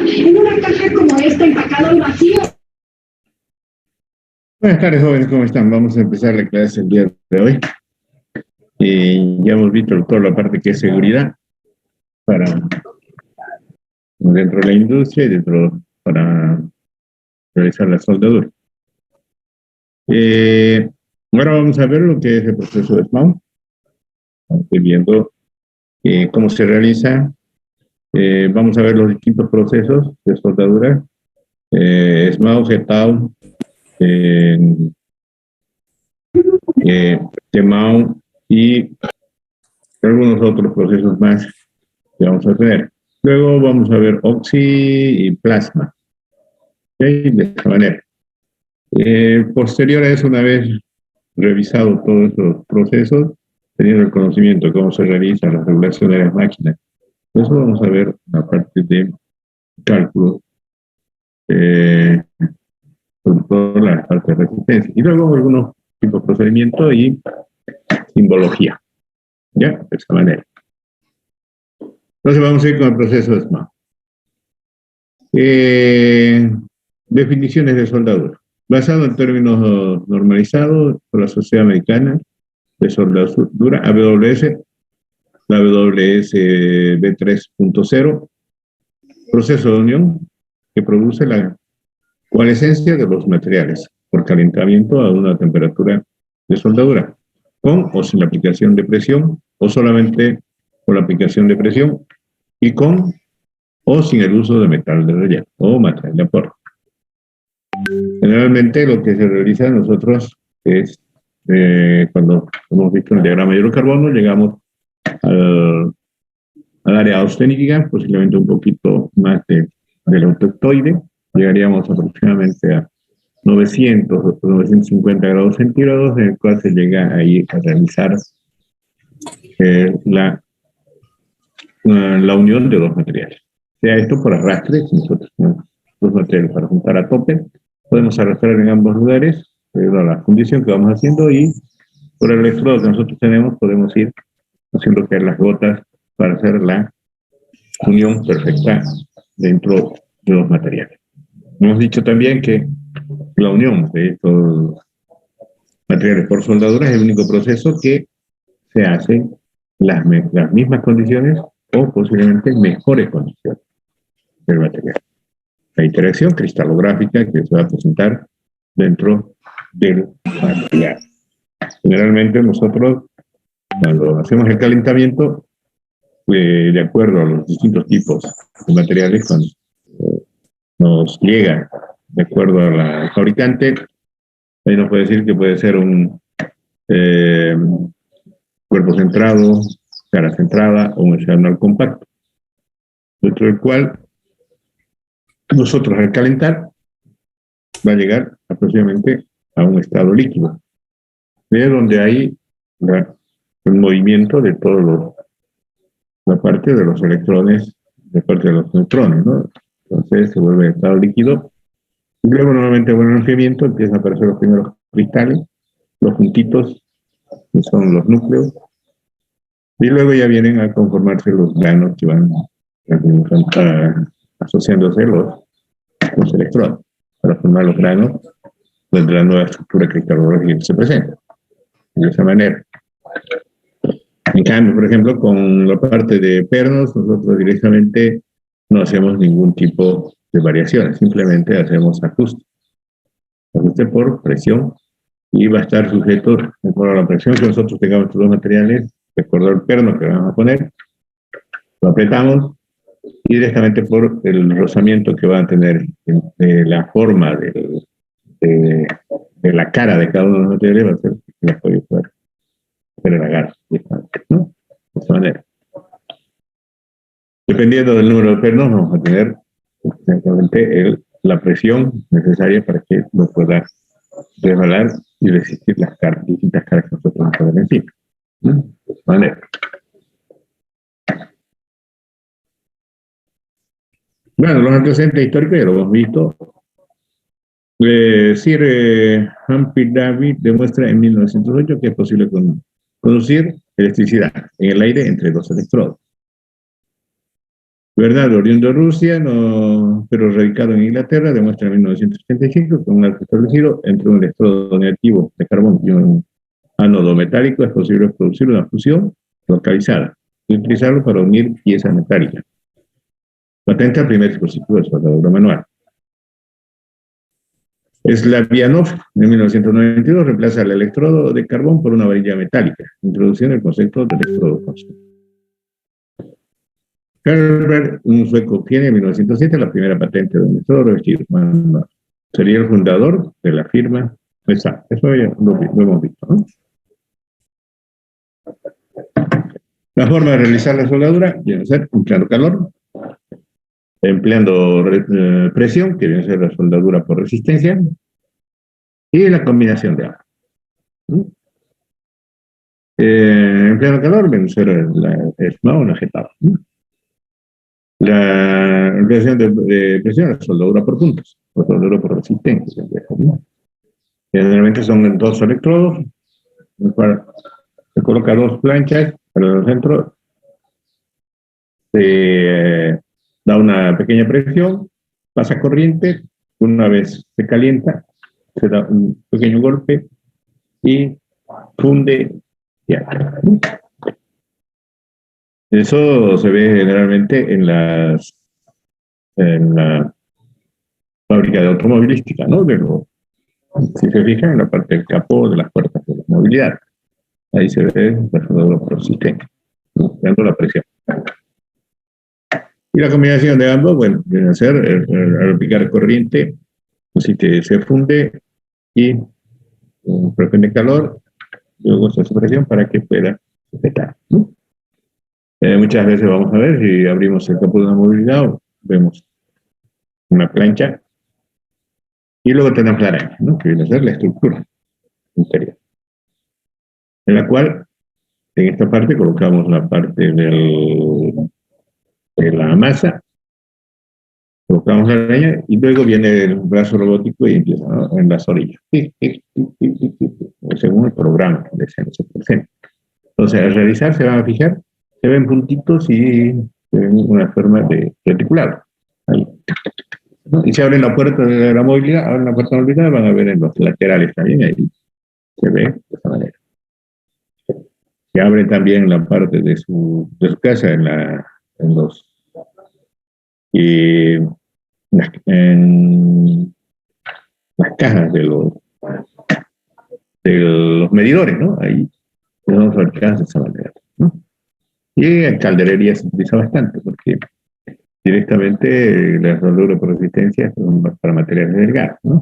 En una caja como esta, empacado al vacío. Buenas tardes, jóvenes, ¿cómo están? Vamos a empezar la clase el día de hoy. Ya hemos visto toda la parte que es seguridad para dentro de la industria y para realizar la soldadura. Ahora vamos a ver lo que es el proceso de SMAU. Estoy viendo cómo se realiza. Vamos a ver los distintos procesos de soldadura. SMAU, GTAU, TMAU y algunos otros procesos más que vamos a tener. Luego vamos a ver Oxy y Plasma. ¿Okay? De esta manera. Posterior a eso, una vez revisado todos estos procesos, teniendo el conocimiento de cómo se realiza la regulación de las máquinas, eso vamos a ver la parte de cálculo, sobre todo la parte de resistencia. Y luego algunos tipos de procedimiento y simbología. ¿Ya? De esa manera. Entonces vamos a ir con el proceso de SMAU. Definiciones de soldadura. Basado en términos normalizados por la Sociedad Americana de Soldadura, AWS, la AWS B3.0, proceso de unión que produce la coalescencia de los materiales por calentamiento a una temperatura de soldadura, con o sin la aplicación de presión, o solamente con la aplicación de presión, y con o sin el uso de metal de relleno o material de aporte. Generalmente lo que se realiza nosotros es, cuando hemos visto el diagrama de hidrocarbono, llegamos al área austénica, posiblemente un poquito más del autoctoide, llegaríamos aproximadamente a 900 o 950 grados centígrados, en el cual se llega ahí a realizar la unión de dos materiales. Sea esto por arrastre, si nosotros tenemos dos materiales para juntar a tope, podemos arrastrar en ambos lugares, debido a la fundición que vamos haciendo, y por el electrodo que nosotros tenemos, podemos ir haciendo caer las gotas para hacer la unión perfecta dentro de los materiales. Hemos dicho también que la unión de estos materiales por soldadura es el único proceso que se hace en las mismas condiciones o posiblemente mejores condiciones del material. La interacción cristalográfica que se va a presentar dentro del material. Generalmente nosotros, cuando hacemos el calentamiento, de acuerdo a los distintos tipos de materiales, cuando nos llega de acuerdo al fabricante, ahí nos puede decir que puede ser un cuerpo centrado, cara centrada o un hexagonal compacto, dentro del cual nosotros al calentar va a llegar aproximadamente a un estado líquido, de donde hay el movimiento de todos la parte de los electrones, de parte de los neutrones, ¿no? Entonces se vuelve estado líquido. Y luego nuevamente con el enfriamiento empiezan a aparecer los primeros cristales, los puntitos, que son los núcleos, y luego ya vienen a conformarse los granos que van asociándose los electrones para formar los granos pues, de la nueva estructura cristalográfica que se presenta. De esa manera. En cambio, por ejemplo, con la parte de pernos, nosotros directamente no hacemos ningún tipo de variaciones, simplemente hacemos ajuste. Ajuste por presión y va a estar sujeto, de acuerdo a la presión que nosotros tengamos estos dos materiales, de acuerdo al perno que vamos a poner, lo apretamos y directamente por el rozamiento que va a tener la forma de la cara de cada uno de los materiales, va a ser el apoyo poder hacer el agarre, ¿no? De esta manera. Dependiendo del número de pernos, vamos a tener exactamente la presión necesaria para que no pueda resbalar y resistir las distintas cargas que nosotros vamos a ver encima. ¿No? De esta manera. Bueno, los antecedentes históricos ya lo hemos visto. Sir Humphrey Davy demuestra en 1908 que es posible conducir electricidad en el aire entre dos electrodos. Bernardo, oriundo de Rusia, pero radicado en Inglaterra, demuestra en 1985 que un arco establecido entre un electrodo negativo de carbón y un ánodo metálico es posible producir una fusión localizada y utilizarlo para unir piezas metálicas. Patenta el primer dispositivo de soldadura manual. Slavianov, en 1992, reemplaza el electrodo de carbón por una varilla metálica, introduciendo el concepto de electrodo constante. Herbert, un sueco, obtiene en 1907 la primera patente de un electrodo revestido. Sería el fundador de la firma. Eso ya lo hemos visto, ¿no? La forma de realizar la soldadura viene a ser empleando calor, empleando presión, que viene a ser la soldadura por resistencia, y la combinación de ambos. Empleando calor viene a ser una jetado. La empleación de presión es soldadura por puntos, o soldadura por resistencia. Generalmente son dos electrodos, en el cual se coloca dos planchas para el centro, se da una pequeña presión, pasa corriente, una vez se calienta, se da un pequeño golpe y funde ya. Eso se ve generalmente en la fábrica de automovilística, ¿no? Si se fijan en la parte del capó de las puertas de la movilidad, ahí se ve la soldadura por resistencia, dando la presión. Y la combinación de ambos, bueno, viene a ser al aplicar corriente, pues se funde y prende calor, luego se hace presión para que pueda sujetar, ¿no? Muchas veces vamos a ver, si abrimos el capó de una movilidad, vemos una plancha y luego tenemos la araña, ¿no? Que viene a ser la estructura interior, en la cual en esta parte colocamos la parte de la masa, colocamos la araña y luego viene el brazo robótico y empieza, ¿no? En las orillas, según el programa de CNC%. Entonces, al realizar se van a fijar, se ven puntitos y se ven una forma de reticulado. Ahí. ¿No? Y se abren la puerta de la movilidad, abren la puerta de la movilidad, van a ver en los laterales también, ahí se ve de esta manera. Se abre también la parte de su casa en las cajas de los medidores, ¿no? Ahí podemos fabricar de esa manera, ¿no? Y en calderería se utiliza bastante, porque directamente la soldadura por resistencia son para materiales delgados, ¿no?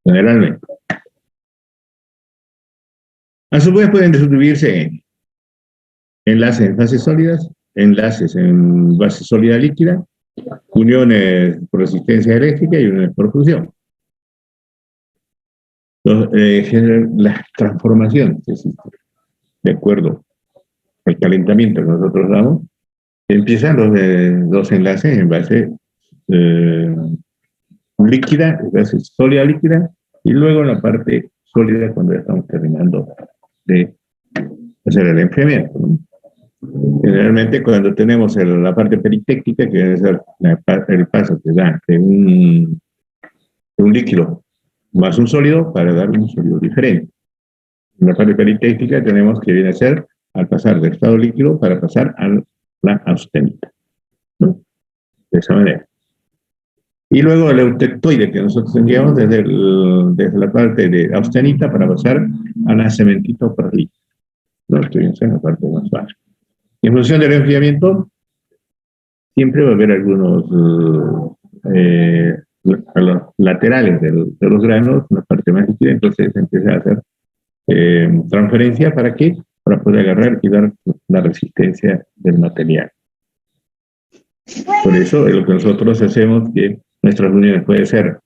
Generalmente. A su vez pueden distribuirse en enlaces en fases sólidas, enlaces en base sólida líquida, uniones por resistencia eléctrica y uniones por fusión. Las transformaciones que existen, de acuerdo al calentamiento que nosotros damos, empiezan los dos enlaces en base líquida, en base sólida líquida, y luego la parte sólida cuando ya estamos terminando de hacer el enfriamiento, ¿no? Generalmente cuando tenemos la parte peritéctica, que debe ser el paso que da de un líquido más un sólido para dar un sólido diferente. En la parte peritécnica tenemos que viene a ser al pasar del estado líquido para pasar a la austenita, ¿no? De esa manera. Y luego el eutectoide que nosotros tendríamos desde la parte de austenita para pasar a la cementita o perlita. No estoy en la parte más baja. Y en función del enfriamiento, siempre va a haber algunos a los laterales de los granos, una parte más líquida, entonces empieza a hacer transferencia. ¿Para qué? Para poder agarrar y dar la resistencia del material. Por eso es lo que nosotros hacemos, que nuestras uniones pueden ser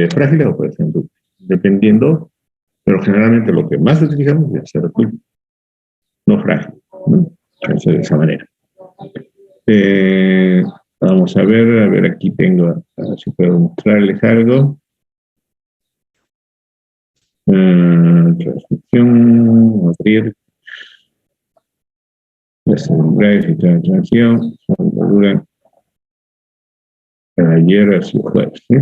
frágiles o pueden ser dúctiles, dependiendo, pero generalmente lo que más utilizamos es ser dúctil, no frágil, ¿no? Entonces, de esa manera. Vamos a ver aquí tengo, a ver si puedo mostrarles algo. Transmisión, abrir, drive y transacción, soldadura, ayer así jueves, ¿sí?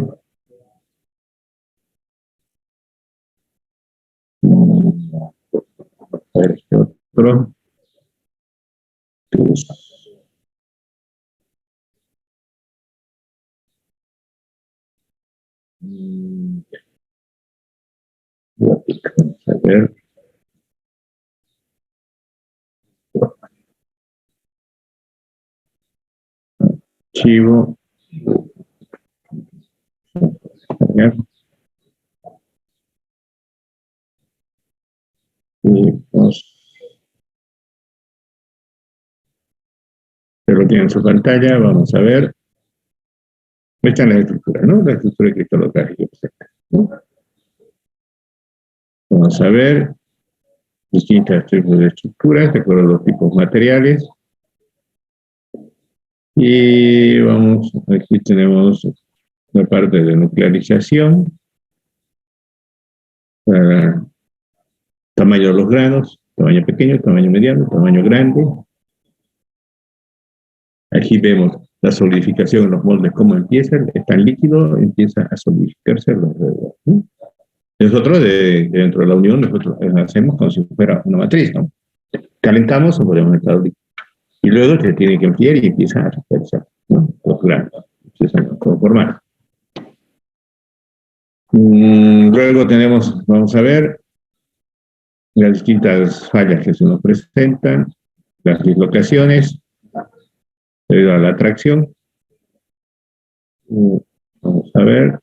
A ver este otro. Vamos a ver. Archivo. Y se lo tiene en su pantalla, vamos a ver. Esta es la estructura, ¿no? La estructura cristalográfica, ¿no? Vamos a ver distintos tipos de estructuras, de acuerdo a los tipos materiales. Y vamos, aquí tenemos la parte de nuclearización, tamaño de los granos, tamaño pequeño, tamaño mediano, tamaño grande. Aquí vemos la solidificación en los moldes, cómo empieza, está en líquido, empieza a solidificarse alrededor, ¿no? Nosotros, dentro de la unión, nosotros hacemos como si fuera una matriz, ¿no? Calentamos o podemos estar líquido. Y luego se tiene que enfriar y empieza a dispersar, ¿no? Los granos empiezan a conformar. Luego tenemos, vamos a ver, las distintas fallas que se nos presentan, las dislocaciones, debido a la atracción. Vamos a ver.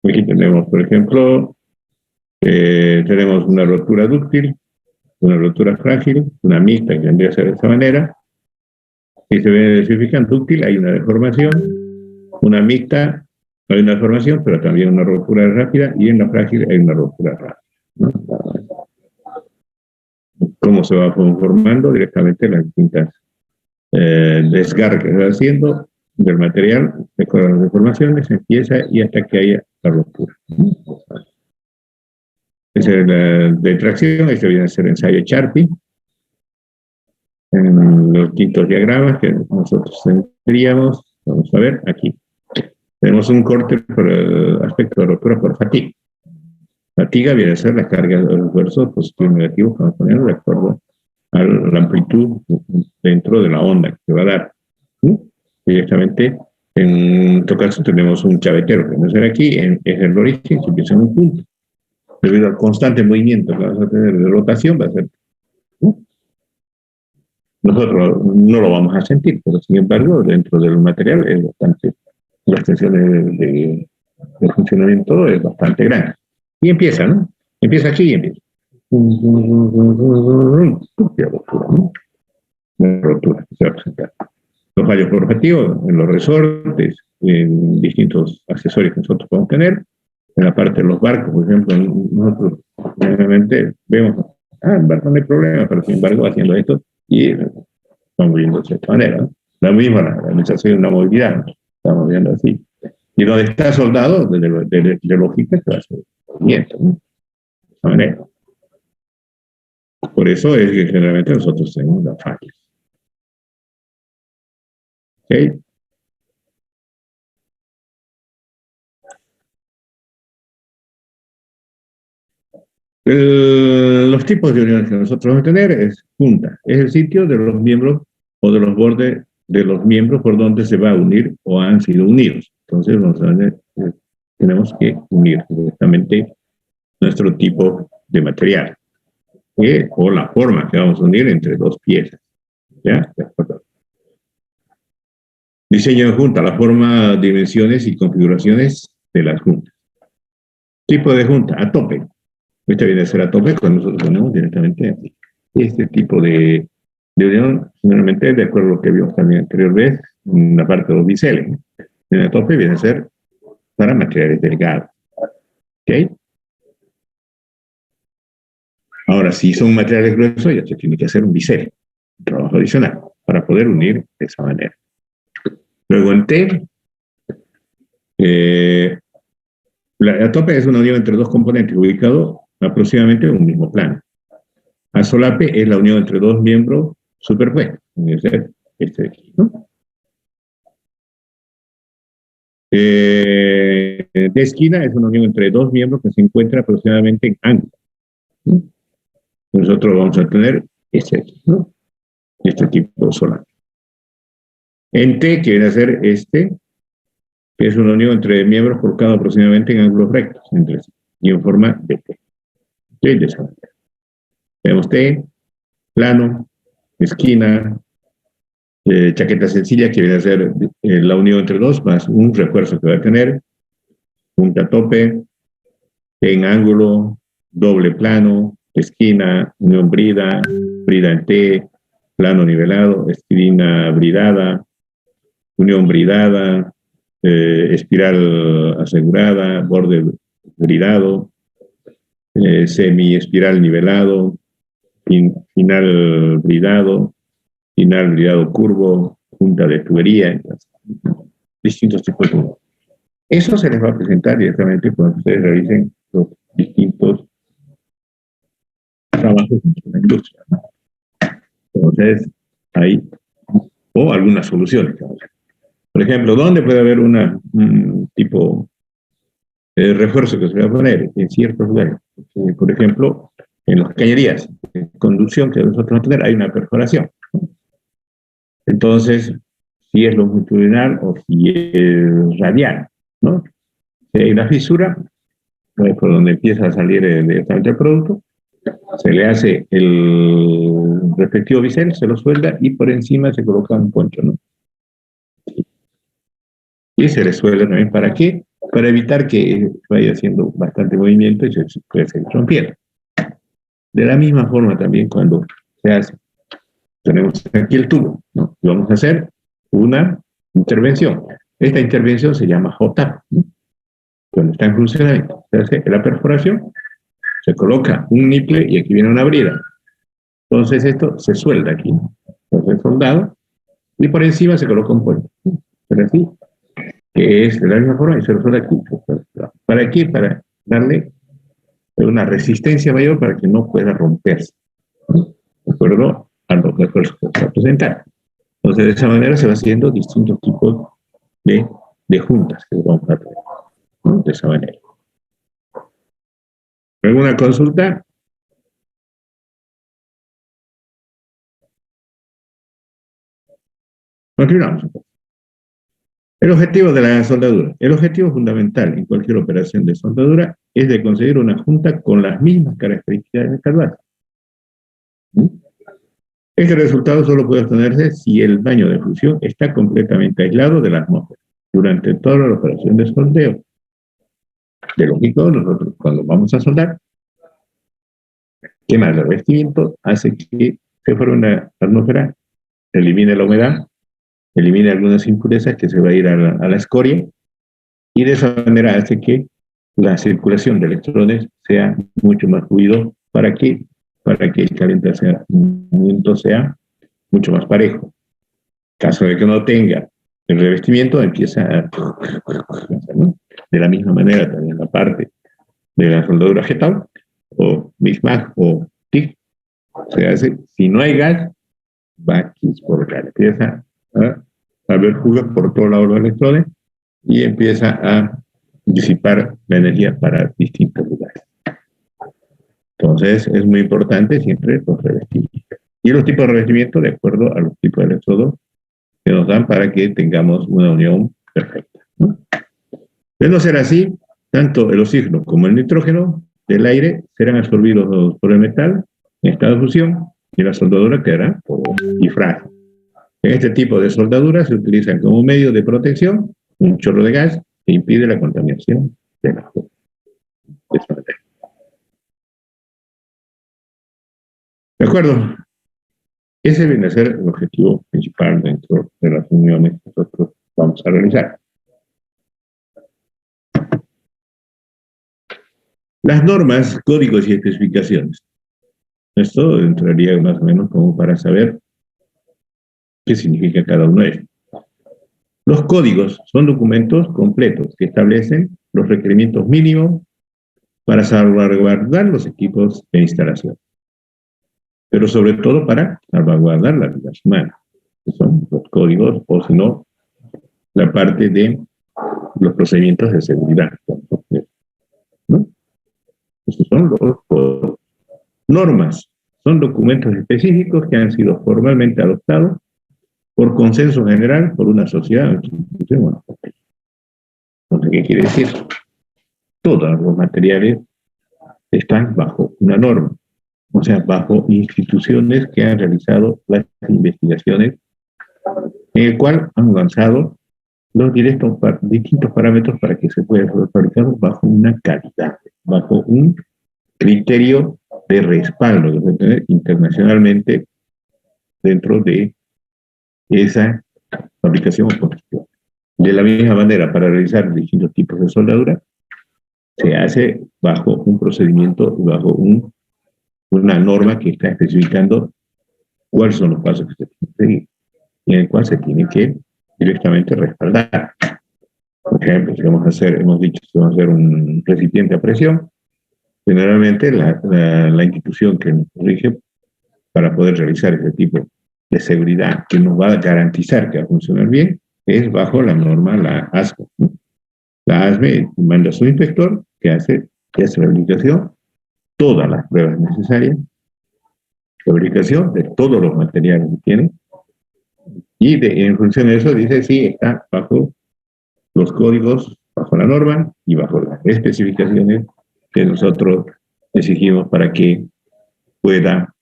Aquí tenemos, por ejemplo, tenemos una rotura dúctil, una rotura frágil, una mixta que tendría que ser de esa manera. Si se ve especifican dúctil, hay una deformación, una mixta, hay una deformación, pero también una rotura rápida, y en la frágil hay una rotura rápida, ¿no? Cómo se va conformando directamente las distintas desgarros que se va haciendo del material, de acuerdo a las deformaciones, empieza y hasta que haya la ruptura. Esa es la de tracción, este viene a ser ensayo Charpy. En los quintos diagramas que nosotros tendríamos, vamos a ver aquí. Tenemos un corte por el aspecto de rotura por fatiga. Fatiga viene a ser la carga de los esfuerzos positivos y negativos que vamos a poner de acuerdo a la amplitud dentro de la onda que se va a dar. Directamente, en todo caso, tenemos un chavetero que no será aquí, es el origen, que empieza en un punto. Debido al constante movimiento que vamos a tener de rotación, va a ser. Nosotros no lo vamos a sentir, pero sin embargo, dentro del material es bastante, la extensión de funcionamiento es bastante grande. Y empieza, ¿no? Empieza aquí y empieza. La rotura que se va a presentar. Los fallos formativos en los resortes, en distintos accesorios que nosotros podemos tener. En la parte de los barcos, por ejemplo, nosotros generalmente vemos, el barco no hay problema, pero sin embargo haciendo esto y estamos viendo de esta manera, ¿no? La misma, la administración de una movilidad, ¿no? Estamos viendo así. Y donde está soldado, de lógica, se va a hacer movimiento, ¿no? De esta manera. Por eso es que generalmente nosotros tenemos las fallas. ¿Ok? Los tipos de uniones que nosotros vamos a tener es junta, es el sitio de los miembros o de los bordes de los miembros por donde se va a unir o han sido unidos. Entonces, tenemos que unir directamente nuestro tipo de material o la forma que vamos a unir entre dos piezas. ¿Ya? De acuerdo. Diseño de junta, la forma, dimensiones y configuraciones de las juntas. Tipo de junta, a tope. Esta viene a ser a tope cuando nosotros ponemos directamente este tipo de unión, generalmente de acuerdo a lo que vimos también anterior vez, en la parte de los biseles. ¿No? En a tope viene a ser para materiales delgados. ¿Ok? Ahora, si son materiales gruesos, ya se tiene que hacer un bisel, un trabajo adicional, para poder unir de esa manera. Luego en T, la tope es una unión entre dos componentes ubicados aproximadamente en un mismo plano. A solape es la unión entre dos miembros superpuestos. Este de aquí, ¿no? De esquina es una unión entre dos miembros que se encuentran aproximadamente en ángulo. ¿No? Nosotros vamos a tener este aquí, ¿no? Este tipo de solape. En T, que viene a ser este, que es una unión entre miembros colocados aproximadamente en ángulos rectos entre sí, y en forma de T. De esa manera. Tenemos T, plano, esquina, chaqueta sencilla, que viene a ser la unión entre dos, más un refuerzo que va a tener, punta tope, en ángulo, doble plano, esquina, unión brida, brida en T, plano nivelado, esquina bridada, unión bridada, espiral asegurada, borde bridado, semi-espiral nivelado, final bridado curvo, punta de tubería, distintos tipos de... Eso se les va a presentar directamente cuando ustedes realicen los distintos trabajos en la industria, ¿no? Entonces, ahí, o algunas soluciones. Por ejemplo, ¿dónde puede haber un tipo de refuerzo que se va a poner? En ciertos lugares. Por ejemplo, en las cañerías de conducción que nosotros vamos a tener, hay una perforación. Entonces, si es longitudinal o si es radial, ¿no? Si hay una fisura, por donde empieza a salir directamente el producto, se le hace el respectivo bisel, se lo suelda y por encima se coloca un poncho, ¿no? Y se le suelda también, ¿para qué? Para evitar que vaya haciendo bastante movimiento y se puede seguir rompiendo. De la misma forma también cuando se hace, tenemos aquí el tubo, ¿no? Y vamos a hacer una intervención. Esta intervención se llama J, ¿no? Cuando está en funcionamiento, se hace la perforación, se coloca un niple y aquí viene una brida. Entonces esto se suelda aquí, ¿no? Entonces soldado, y por encima se coloca un puente. Pero así, que es de la misma forma, y se lo suelda aquí. ¿Para qué? Para darle una resistencia mayor para que no pueda romperse, ¿no? ¿De acuerdo? A los refuerzos que se va a presentar. Entonces, de esa manera se va haciendo distintos tipos de juntas que vamos a tener, ¿no? De esa manera. ¿Alguna consulta? Continuamos. El objetivo de la soldadura. El objetivo fundamental en cualquier operación de soldadura es de conseguir una junta con las mismas características de carbonato. Este resultado solo puede obtenerse si el daño de fusión está completamente aislado de la atmósfera durante toda la operación de soldeo. De lógico, nosotros cuando vamos a soldar, quema el revestimiento, hace que se fuera una atmósfera, elimine la humedad, elimine algunas impurezas que se va a ir a la escoria, y de esa manera hace que la circulación de electrones sea mucho más fluido. ¿Para qué? Para que el calentamiento sea mucho más parejo. En caso de que no tenga el revestimiento, empieza a... ¿no? De la misma manera también la parte de la soldadura vegetal, o MIG-MAG, o TIG, se hace, si no hay gas, va a exportar, empieza a haber fugas por todos lados los electrones y empieza a disipar la energía para distintos lugares. Entonces, es muy importante siempre los revestimientos. Y los tipos de revestimiento de acuerdo a los tipos de electrodos que nos dan para que tengamos una unión perfecta, ¿no? De no ser así, tanto el oxígeno como el nitrógeno del aire serán absorbidos por el metal en estado de fusión y la soldadura quedará porosa y frágil. En este tipo de soldaduras se utilizan como medio de protección un chorro de gas que impide la contaminación de la fuente. ¿De acuerdo? Ese viene a ser el objetivo principal dentro de las uniones que nosotros vamos a realizar. Las normas, códigos y especificaciones. Esto entraría más o menos como para saber qué significa cada uno de ellos. Los códigos son documentos completos que establecen los requerimientos mínimos para salvaguardar los equipos de instalación, pero sobre todo para salvaguardar la vida humana, que son los códigos, o si no, la parte de los procedimientos de seguridad, ¿no? Estos son los códigos. Normas son documentos específicos que han sido formalmente adoptados por consenso general por una sociedad o institución. Bueno, entonces, ¿qué quiere decir? Todos los materiales están bajo una norma, o sea, bajo instituciones que han realizado las investigaciones en el cual han avanzado los distintos parámetros para que se pueda fabricar bajo una calidad, bajo un criterio de respaldo que puede tener internacionalmente dentro de esa fabricación o construcción. De la misma manera, para realizar distintos tipos de soldadura, se hace bajo un procedimiento, bajo una norma que está especificando cuáles son los pasos que se tienen que seguir, y en el cual se tiene que directamente respaldar. Por ejemplo, si hemos dicho, si vamos a hacer un recipiente a presión, generalmente la institución que nos rige para poder realizar ese tipo de seguridad que nos va a garantizar que va a funcionar bien es bajo la norma, la ASME, ¿no? La ASME manda a su inspector que hace la fabricación, todas las pruebas necesarias, fabricación de todos los materiales que tiene, y en función de eso dice si está bajo los códigos, bajo la norma y bajo las especificaciones que nosotros exigimos para que pueda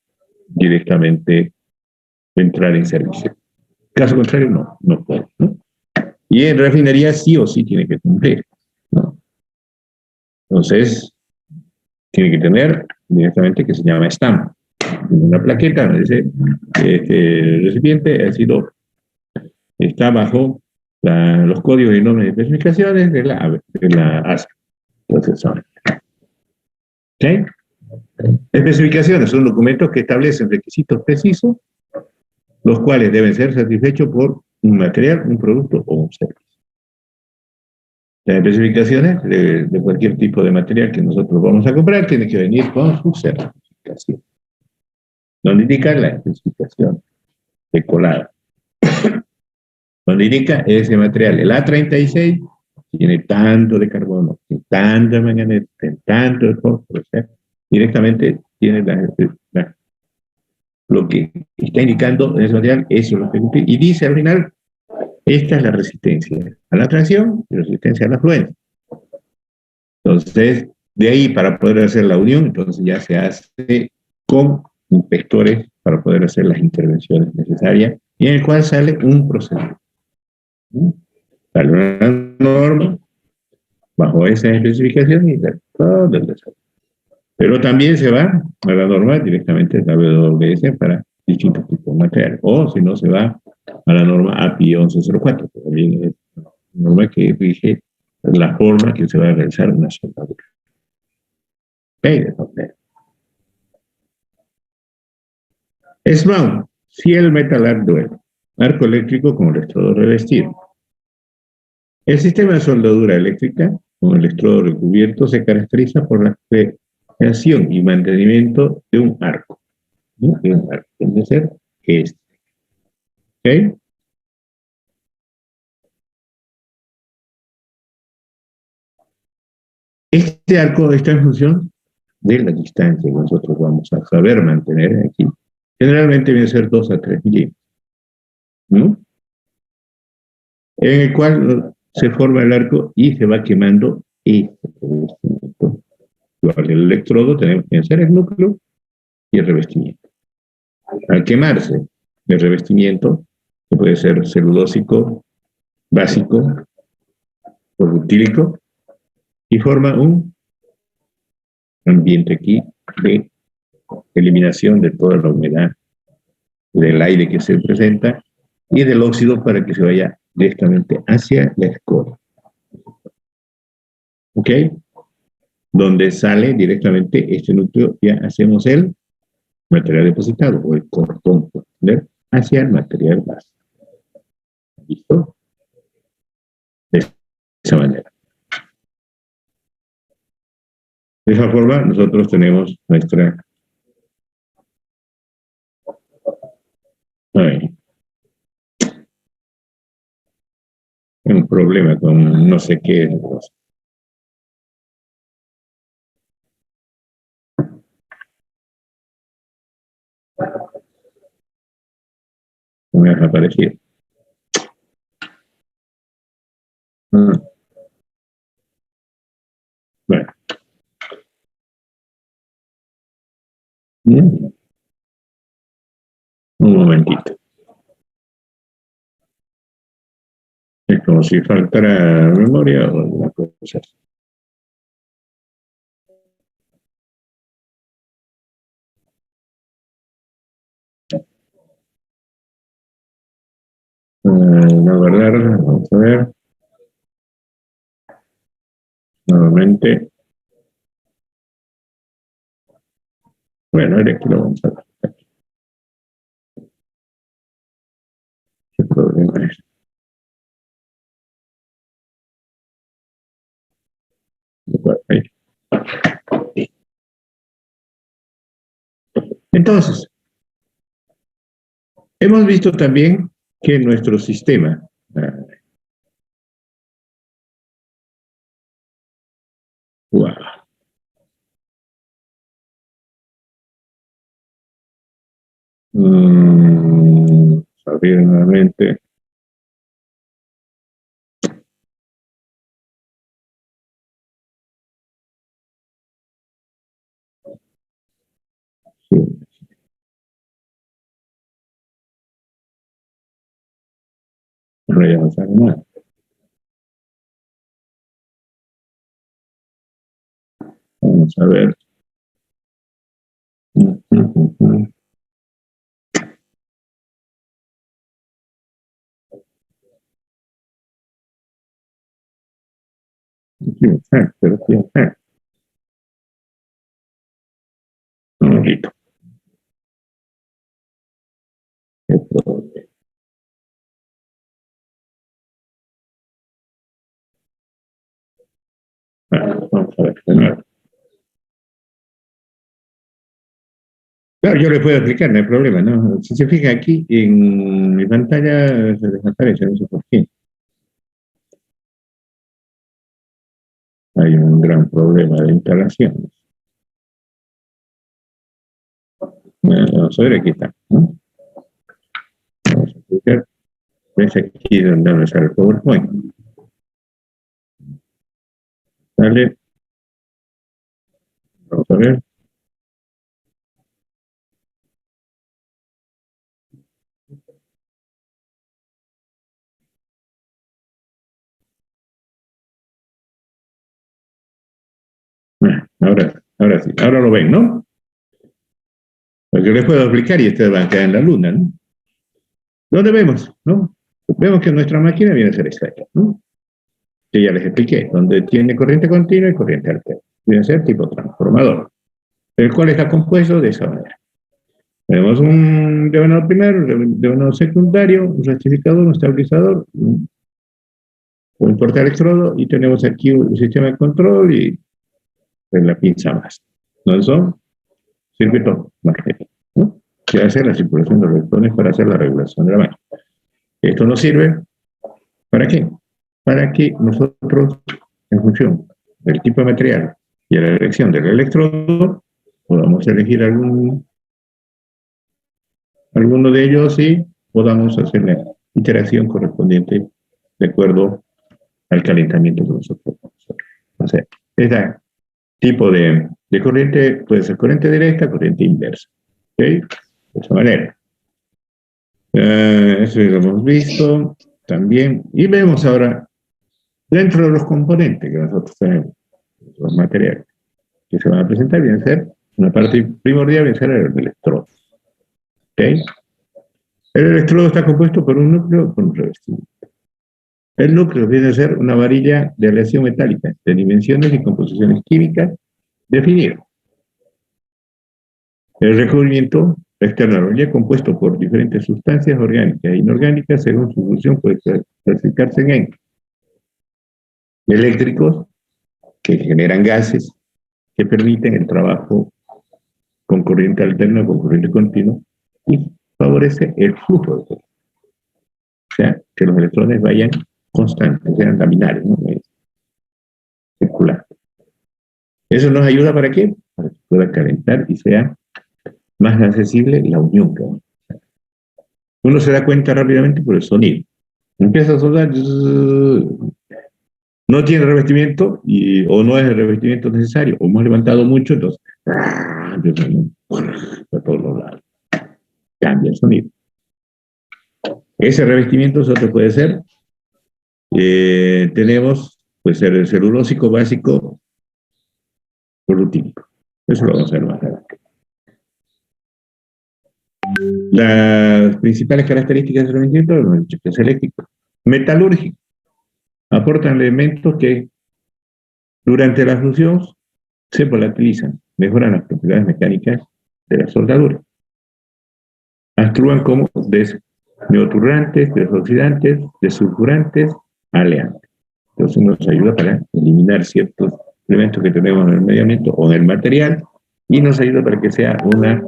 directamente entrar en servicio. Caso contrario, no puede, ¿no? Y en refinería sí o sí tiene que cumplir, ¿no? Entonces, tiene que tener directamente que se llama stamp, una plaqueta donde dice que este recipiente está bajo los códigos y normas y especificaciones de la ASA. Entonces son. ¿Okay? Especificaciones son documentos que establecen requisitos precisos, los cuales deben ser satisfechos por un material, un producto o un servicio. Las especificaciones de cualquier tipo de material que nosotros vamos a comprar tienen que venir con su certificación, donde indica la especificación de colada, donde indica ese material, el A36 tiene tanto de carbono, tiene tanta manganesa, tiene tanto de fósforo, o sea, directamente tiene lo que está indicando en ese material, eso es lo que cumple, y dice al final, esta es la resistencia a la tracción y resistencia a la afluencia. Entonces, de ahí para poder hacer la unión, entonces ya se hace con inspectores para poder hacer las intervenciones necesarias, y en el cual sale un procedimiento. Sale una norma bajo esa especificación y todo el desarrollo. Pero también se va a la norma directamente de WWS para distintos tipos de material, o si no se va a la norma API 1104, que también es una norma que rige la forma que se va a realizar una soldadura. SMAU, Ciel Metal Arc Duel, arco eléctrico con electrodo revestido. El sistema de soldadura eléctrica con electrodo recubierto se caracteriza por la creación y mantenimiento de un arco. ¿No? De un arco, debe ser este. ¿Ok? Este arco está en función de la distancia que nosotros vamos a saber mantener aquí, generalmente viene a ser 2 a 3 milímetros, ¿no? En el cual se forma el arco y se va quemando este revestimiento. Igual el electrodo tenemos que hacer el núcleo y el revestimiento. Al quemarse el revestimiento, que puede ser celulósico, básico o butílico, y forma un ambiente aquí de eliminación de toda la humedad del aire que se presenta y del óxido para que se vaya directamente hacia la escoria. ¿Ok? Donde sale directamente este núcleo, ya hacemos el material depositado o el cortón, ¿ver? Hacia el material base. ¿Listo? De esa manera. De esa forma, nosotros tenemos nuestra... Ay, un problema con no sé qué. No me ha aparecido. Bueno. Un momentito. Es como si faltara memoria o alguna cosa. No guardarla, vamos a ver. Nuevamente. Bueno, ahora aquí lo vamos a ver. ¿Qué problema es? Ahí. Entonces, hemos visto también que nuestro sistema wow. Abrir nuevamente. Sí. Ahora ya no sale nada. Vamos a ver. Pero sí, un momentito. Vamos a ver de nuevo. Claro, yo le puedo explicar, no hay problema, ¿no? Si se fija aquí en mi pantalla se desaparece, no sé por qué. Hay un gran problema de instalación. Bueno, vamos a ver, aquí está, ¿no? Vamos a explicar. ¿Ves aquí donde sale el PowerPoint? Sale. Vamos a ver. Ahora sí, ahora lo ven, ¿no? Porque les puedo explicar y ustedes van a quedar en la luna, ¿no? ¿Dónde vemos, no? Vemos que nuestra máquina viene a ser esta, ¿no? Que ya les expliqué, donde tiene corriente continua y corriente alterna. Viene a ser tipo transformador, el cual está compuesto de esa manera. Tenemos un devanador primario, un devanador secundario, un rectificador, un estabilizador, un portaelectrodo, y tenemos aquí un sistema de control y la pinza más. ¿No son? Circuito magnético, ¿no? Que hace la circulación de los electrones para hacer la regulación de la máquina. Esto nos sirve, ¿para qué? Para que nosotros, en función del tipo de material Y a la elección del electrodo, podamos elegir alguno de ellos y podamos hacer la interacción correspondiente de acuerdo al calentamiento que nosotros vamos a hacer. O sea, este tipo de corriente puede ser corriente directa, corriente inversa. ¿Ok? De esa manera. Eso ya lo hemos visto también. Y vemos ahora, dentro de los componentes que nosotros tenemos, los materiales que se van a presentar, viene a ser una parte primordial, viene a ser el electrodo. ¿Ok? El electrodo está compuesto por un núcleo y por un revestimiento. El núcleo viene a ser una varilla de aleación metálica de dimensiones y composiciones químicas definidas. El recubrimiento externo a la varilla, compuesto por diferentes sustancias orgánicas e inorgánicas, según su función puede clasificarse en eléctricos, que generan gases, que permiten el trabajo con corriente alterna, con corriente continua, y favorece el flujo de corriente. O sea, que los electrones vayan constantes, sean laminares, ¿no? Circular. ¿Eso nos ayuda para qué? Para que pueda calentar y sea más accesible la unión. Uno se da cuenta rápidamente por el sonido. Empieza a soldar, no tiene revestimiento o no es el revestimiento necesario, o hemos levantado mucho, entonces a todos los lados. Cambia el sonido. Ese revestimiento solo puede ser, tenemos, puede ser el celulósico básico o rutínico. Eso lo vamos a ver más adelante. Las principales características del revestimiento, hemos dicho que es eléctrico. Metalúrgico. Aportan elementos que durante la fusión se volatilizan, mejoran las propiedades mecánicas de la soldadura. Actúan como neoturrantes, desoxidantes, desulfurantes, aleantes. Entonces nos ayuda para eliminar ciertos elementos que tenemos en el medio ambiente o en el material y nos ayuda para que sea una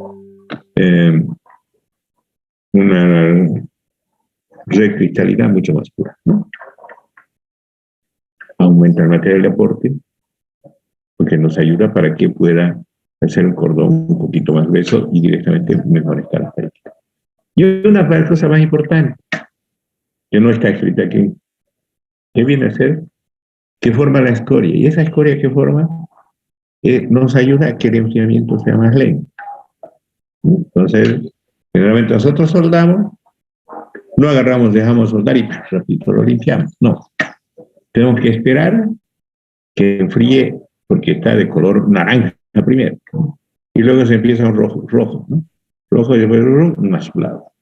recristalidad mucho más pura, ¿no? Aumenta el material de aporte porque nos ayuda para que pueda hacer un cordón un poquito más grueso y directamente mejores características. Y una cosa más importante, que no está escrita aquí, que viene a ser que forma la escoria. Y esa escoria que forma nos ayuda a que el enfriamiento sea más lento. Entonces, generalmente nosotros soldamos, no agarramos, dejamos soldar y rápido lo limpiamos. No. Tenemos que esperar que enfríe porque está de color naranja primero. Y luego se empieza un rojo, ¿no? Rojo y después un azulado.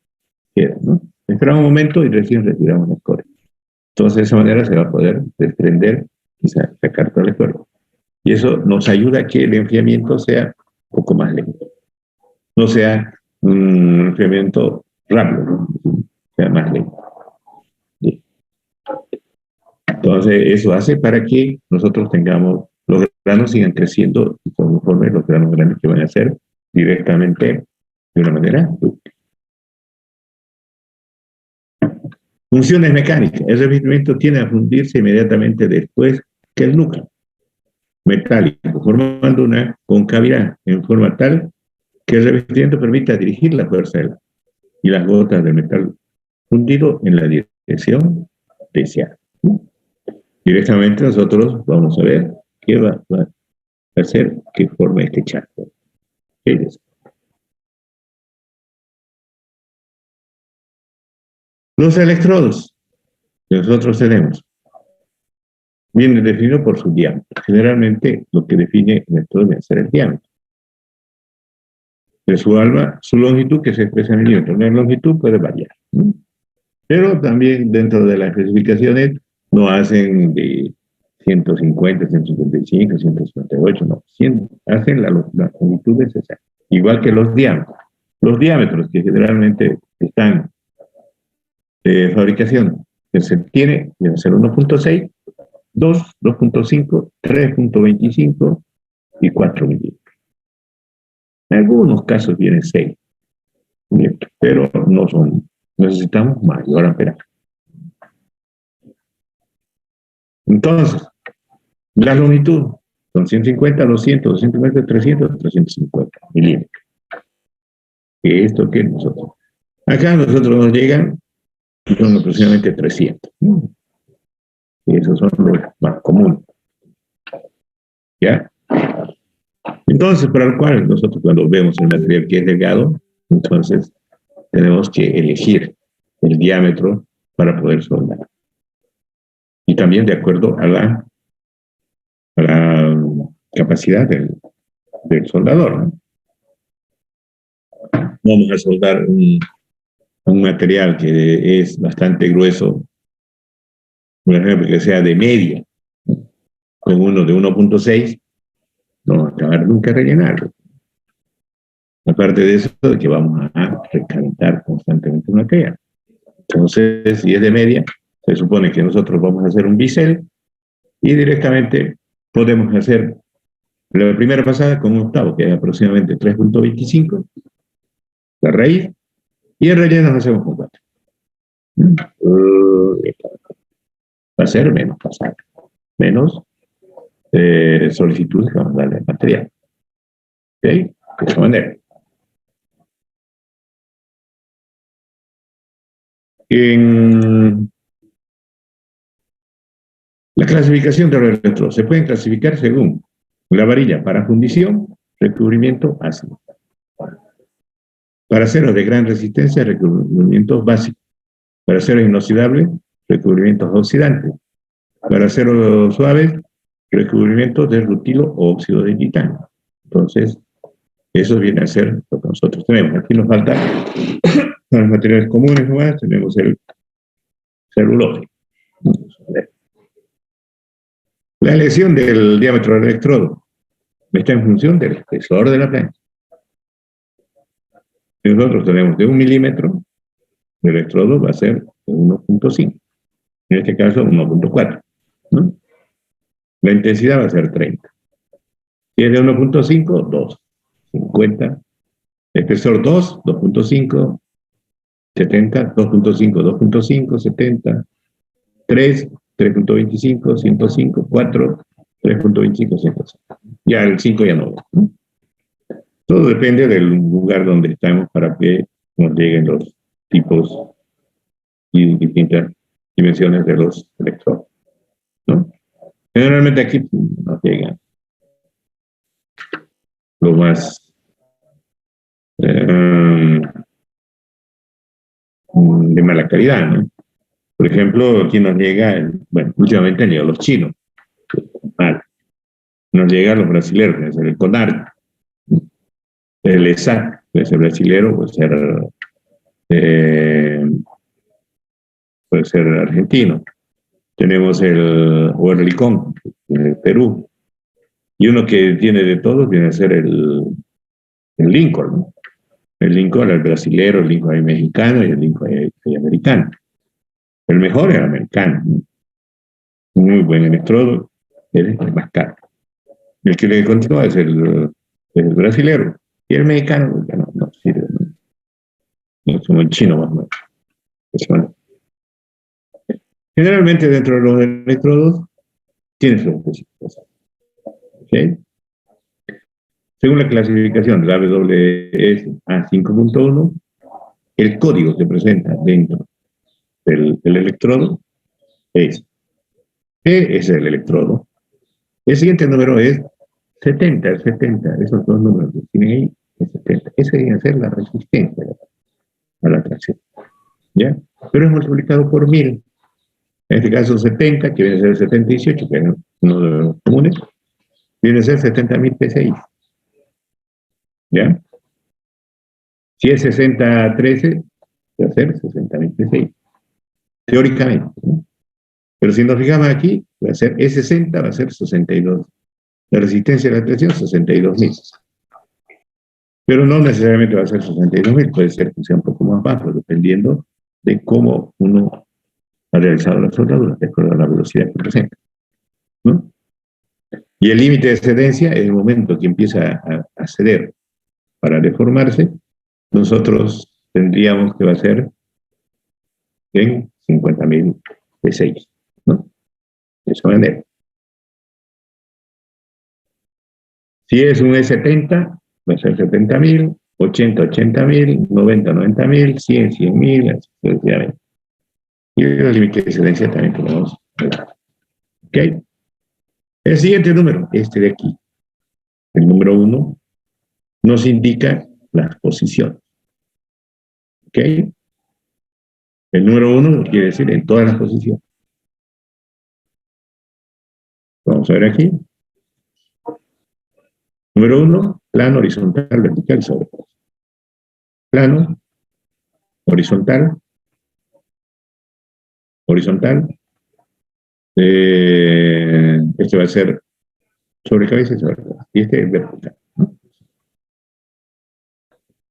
Queda, ¿no? Esperamos un momento y recién retiramos la escoria. Entonces, de esa manera se va a poder desprender y sacar toda la escoria. Y eso nos ayuda a que el enfriamiento sea un poco más lento. No sea un enfriamiento rápido, ¿no? Sea más lento. ¿Sí? Entonces, eso hace para que nosotros tengamos, los granos sigan creciendo y conforme los granos grandes que van a hacer directamente de una manera útil. Funciones mecánicas. El revestimiento tiende a fundirse inmediatamente después que el núcleo metálico, formando una concavidad en forma tal que el revestimiento permita dirigir la fuerza y las gotas de metal fundido en la dirección deseada. Directamente nosotros vamos a ver qué va a hacer que forme este charco. Los electrodos que nosotros tenemos vienen definidos por su diámetro. Generalmente lo que define el electrodo debe ser el diámetro. De su alma, su longitud que se expresa en milímetros. La longitud puede variar, ¿no? Pero también dentro de las especificaciones no hacen de 150, 155, 158, no. Hacen la longitud necesaria. Igual que los diámetros. Los diámetros que generalmente están de fabricación que se tiene, debe ser 1.6, 2, 2.5, 3.25 y 4 milímetros. En algunos casos vienen 6 milímetros, pero no son, necesitamos mayor amperaje. Entonces, la longitud Son 150, 200, 250, 300, 350 milímetros. Que esto que nosotros. Acá a nosotros nos llegan, son aproximadamente 300. Y esos son los más comunes. ¿Ya? Entonces, para el cual nosotros cuando vemos el material que es delgado, entonces tenemos que elegir el diámetro para poder soldar. Y también de acuerdo a la capacidad del soldador, ¿no? Vamos a soldar un material que es bastante grueso, por ejemplo, que sea de media, con uno de 1.6, no vamos a acabar nunca rellenarlo. Aparte de eso, de que vamos a recalentar constantemente el material. Entonces, si es de media, se supone que nosotros vamos a hacer un bisel y directamente podemos hacer la primera pasada con un octavo, que es aproximadamente 3.25, la raíz, y el relleno lo hacemos con 4. Va a ser menos pasada, menos solicitudes que vamos a darle al material. ¿Ok? De esa manera. En la clasificación de los electrodos se pueden clasificar según la varilla para fundición, recubrimiento ácido. Para aceros de gran resistencia, recubrimientos básicos. Para aceros inoxidables, recubrimientos oxidantes. Para aceros suaves, recubrimientos de rutilo o óxido de titanio. Entonces, eso viene a ser lo que nosotros tenemos. Aquí nos falta los materiales comunes nomás, tenemos el celuloide. La elección del diámetro del electrodo está en función del espesor de la plancha. Si nosotros tenemos de 1 milímetro, el electrodo va a ser de 1.5. En este caso, 1.4. ¿No? La intensidad va a ser 30. Si es de 1.5, 2. 50. Espesor 2, 2.5. 70, 2.5, 2.5, 70. 3, 3.25, 105, 4, 3.25, 105. Ya el 5 ya no. Todo depende del lugar donde estamos para que nos lleguen los tipos y distintas dimensiones de los electrodos, ¿no? Generalmente aquí nos llegan lo más de mala calidad, ¿no? Por ejemplo, aquí nos llega, últimamente han llegado los chinos, mal. Nos llegan los brasileños, que es el CONAR, el ESAC, puede ser brasilero, puede ser argentino. Tenemos el Oerlikon, el Perú. Y uno que tiene de todo viene a ser el Lincoln, ¿no? El Lincoln, el brasilero, el Lincoln el mexicano y el Lincoln el americano. El mejor es el americano, ¿no? Muy buen electrodo, es el más caro. El que le continúa es el brasilero. Y el mexicano, ya no sirve, ¿no? No es como el chino más o menos. Generalmente dentro de los electrodos tiene sus especificaciones. ¿Okay? Según la clasificación de la WS A5.1, el código que presenta dentro del electrodo es E es el electrodo. El siguiente número es 70, el 70, esos dos números que tienen ahí, el 70. Ese viene a ser la resistencia a la tracción. ¿Ya? Pero es multiplicado por 1000. En este caso 70, que viene a ser 7018, que es uno de los comunes, viene a ser 70.000 PSI. ¿Ya? Si es 6013, va a ser 60.000 PSI. Teóricamente, ¿no? Pero si nos fijamos aquí, va a ser E60, va a ser 62. La resistencia a la tracción, 62.000. Pero no necesariamente va a ser 62.000, puede ser que sea un poco más bajo, dependiendo de cómo uno ha realizado la soldadura, de acuerdo a la velocidad que presenta, ¿no? Y el límite de excedencia es el momento que empieza a ceder para deformarse. Nosotros tendríamos que va a ser en 50.000 PSI, ¿no? De esa manera. Si es un E70, va a ser 70.000, 80.000, 90.000, 100.000, así sucesivamente. Y el límite de excedencia también podemos ver. ¿Ok? El siguiente número, este de aquí, el número 1, nos indica las posiciones. ¿Ok? El número 1 quiere decir en todas las posiciones. Vamos a ver aquí. Número 1, plano, horizontal, vertical y sobrepuesto. Plano, horizontal, horizontal. Este va a ser sobre cabeza y sobre cabeza. Y este es vertical, ¿no?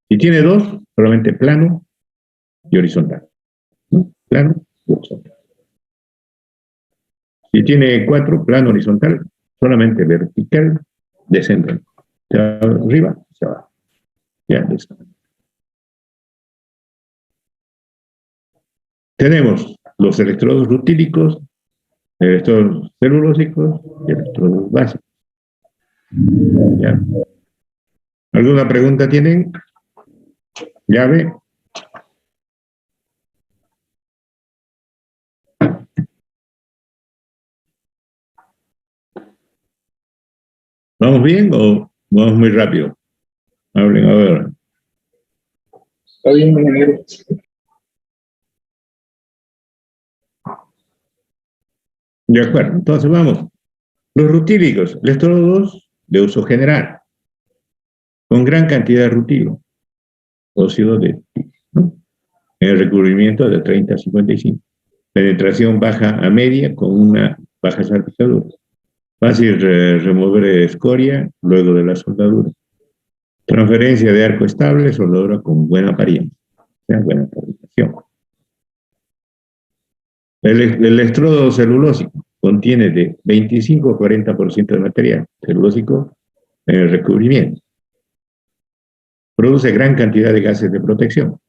Si tiene 2, solamente plano y horizontal, ¿no? Plano y horizontal. Si tiene 4, plano, horizontal, solamente vertical, descendente. Se va arriba, se va. Ya, listo. Tenemos los electrodos rutílicos, electrodos celulósicos y electrodos básicos. ¿Ya? ¿Alguna pregunta tienen? ¿Llave? ¿Vamos bien o vamos muy rápido? Hablen ahora. Está bien, ingeniero. De acuerdo, entonces vamos. Los rutílicos, electrodos de uso general, con gran cantidad de rutilo, óxido de, ¿no? En el recubrimiento de 30 a 55. Penetración baja a media con una baja salpicadura. Fácil remover escoria luego de la soldadura. Transferencia de arco estable, soldadura con buena apariencia, buena fabricación. El electrodo celulósico contiene de 25 a 40% de material celulósico en el recubrimiento. Produce gran cantidad de gases de protección.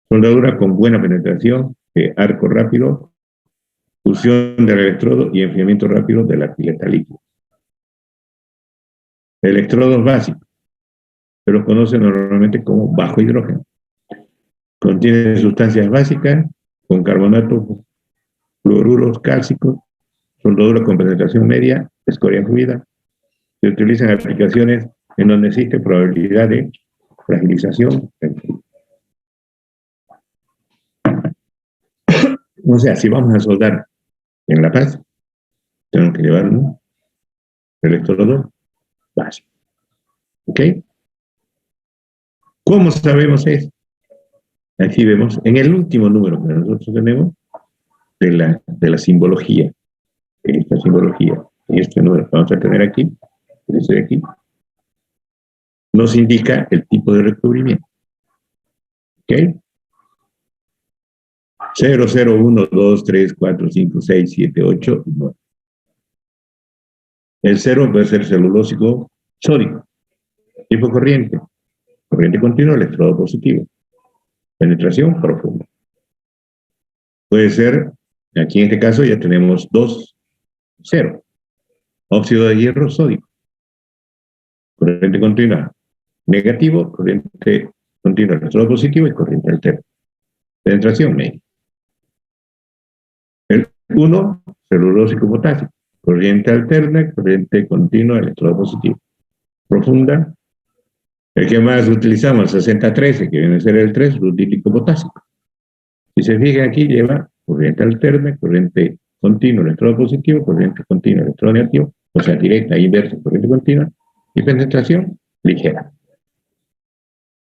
Soldadura con buena penetración, arco rápido, fusión del electrodo y enfriamiento rápido de la pileta líquida. Electrodos básicos, se los conoce normalmente como bajo hidrógeno. Contiene sustancias básicas con carbonato, fluoruros cálcicos, soldadura con penetración media, escoria fluida. Se utilizan aplicaciones en donde existe probabilidad de fragilización. O sea, si vamos a soldar en La Paz, tenemos que llevar un electrodo básico. ¿Ok? ¿Cómo sabemos eso? Aquí vemos en el último número que nosotros tenemos de la simbología. Esta simbología, y este número que vamos a tener aquí, este de aquí, nos indica el tipo de recubrimiento. ¿Ok? 0, 0, 1, 2, 3, 4, 5, 6, 7, 8, 9. El 0 puede ser celulósico sódico. Tipo corriente. Corriente continua, electrodo positivo. Penetración profunda. Puede ser, aquí en este caso ya tenemos 2, 0. Óxido de hierro sódico. Corriente continua negativo, corriente continua electrodo positivo y corriente alterna. Penetración media. El 1, celulósico potásico. Corriente alterna, corriente continua electrodo positivo. Profunda. El que más utilizamos, 6013, que viene a ser el 3, rutílico potásico. Si se fijan aquí, lleva corriente alterna, corriente continua, electrodo positivo, corriente continua, electrodo negativo, o sea, directa, inversa, corriente continua, y penetración ligera.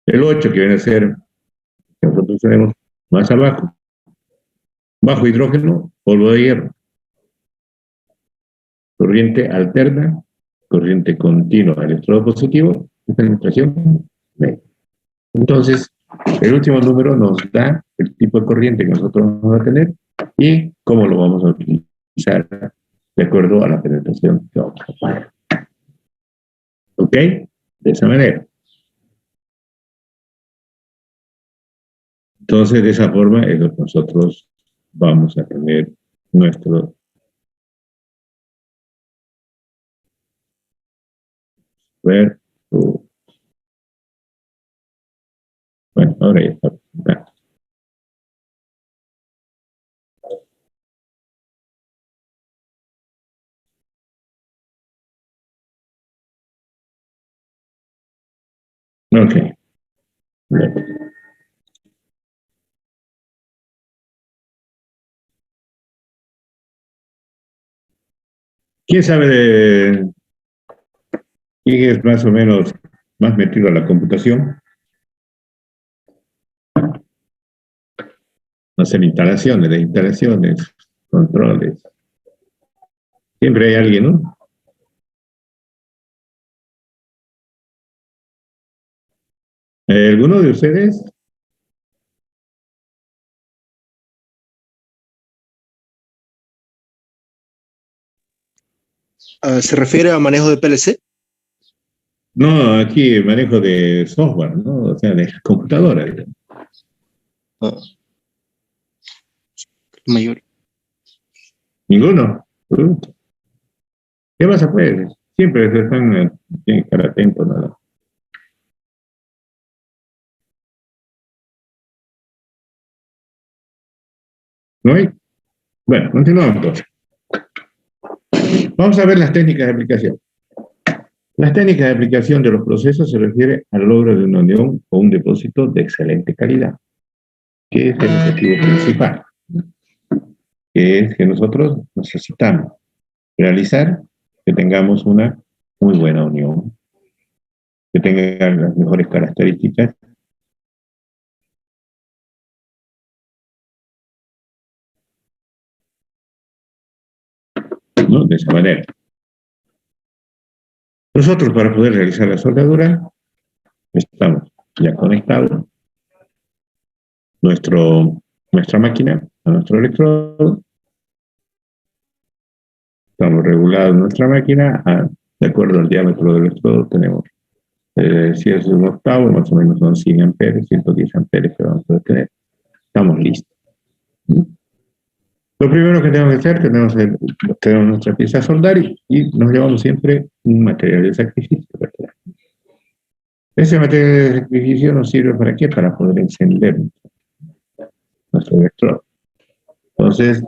El 8, que viene a ser, que nosotros tenemos más abajo, bajo hidrógeno, polvo de hierro. Corriente alterna, corriente continua, electrodo positivo, y penetración media. Entonces, el último número nos da el tipo de corriente que nosotros vamos a tener y cómo lo vamos a utilizar de acuerdo a la penetración que vamos a tomar. ¿Ok? De esa manera. Entonces, de esa forma es lo que nosotros vamos a tener nuestro ver. Bueno, ahora ya está. Ok. Bien. ¿Quién sabe de quién es más o menos más metido a la computación? Hacer instalaciones, controles. Siempre hay alguien, ¿no? ¿Alguno de ustedes? ¿Se refiere a manejo de PLC? No, aquí manejo de software, ¿no? O sea, de computadora. Ah, mayor. ¿Ninguno? ¿Qué pasa, pues? Siempre se están, tienen que estar atentos, ¿no? ¿No hay? Bueno, continuamos entonces. Vamos a ver las técnicas de aplicación. Las técnicas de aplicación de los procesos se refiere al logro de una unión o un depósito de excelente calidad, que es el objetivo principal, que es que nosotros necesitamos realizar que tengamos una muy buena unión, que tenga las mejores características, ¿no? De esa manera. Nosotros, para poder realizar la soldadura, estamos ya conectados nuestra máquina a nuestro electrodo. Estamos regulados nuestra máquina de acuerdo al diámetro del electrodo. Tenemos, si es un octavo, más o menos son 100 amperes, 110 amperes que vamos a tener. Estamos listos. Lo primero que tenemos que hacer, tenemos nuestra pieza a soldar y nos llevamos siempre un material de sacrificio, ¿verdad? Ese material de sacrificio nos sirve ¿para qué? Para poder encender nuestro electrodo. Entonces,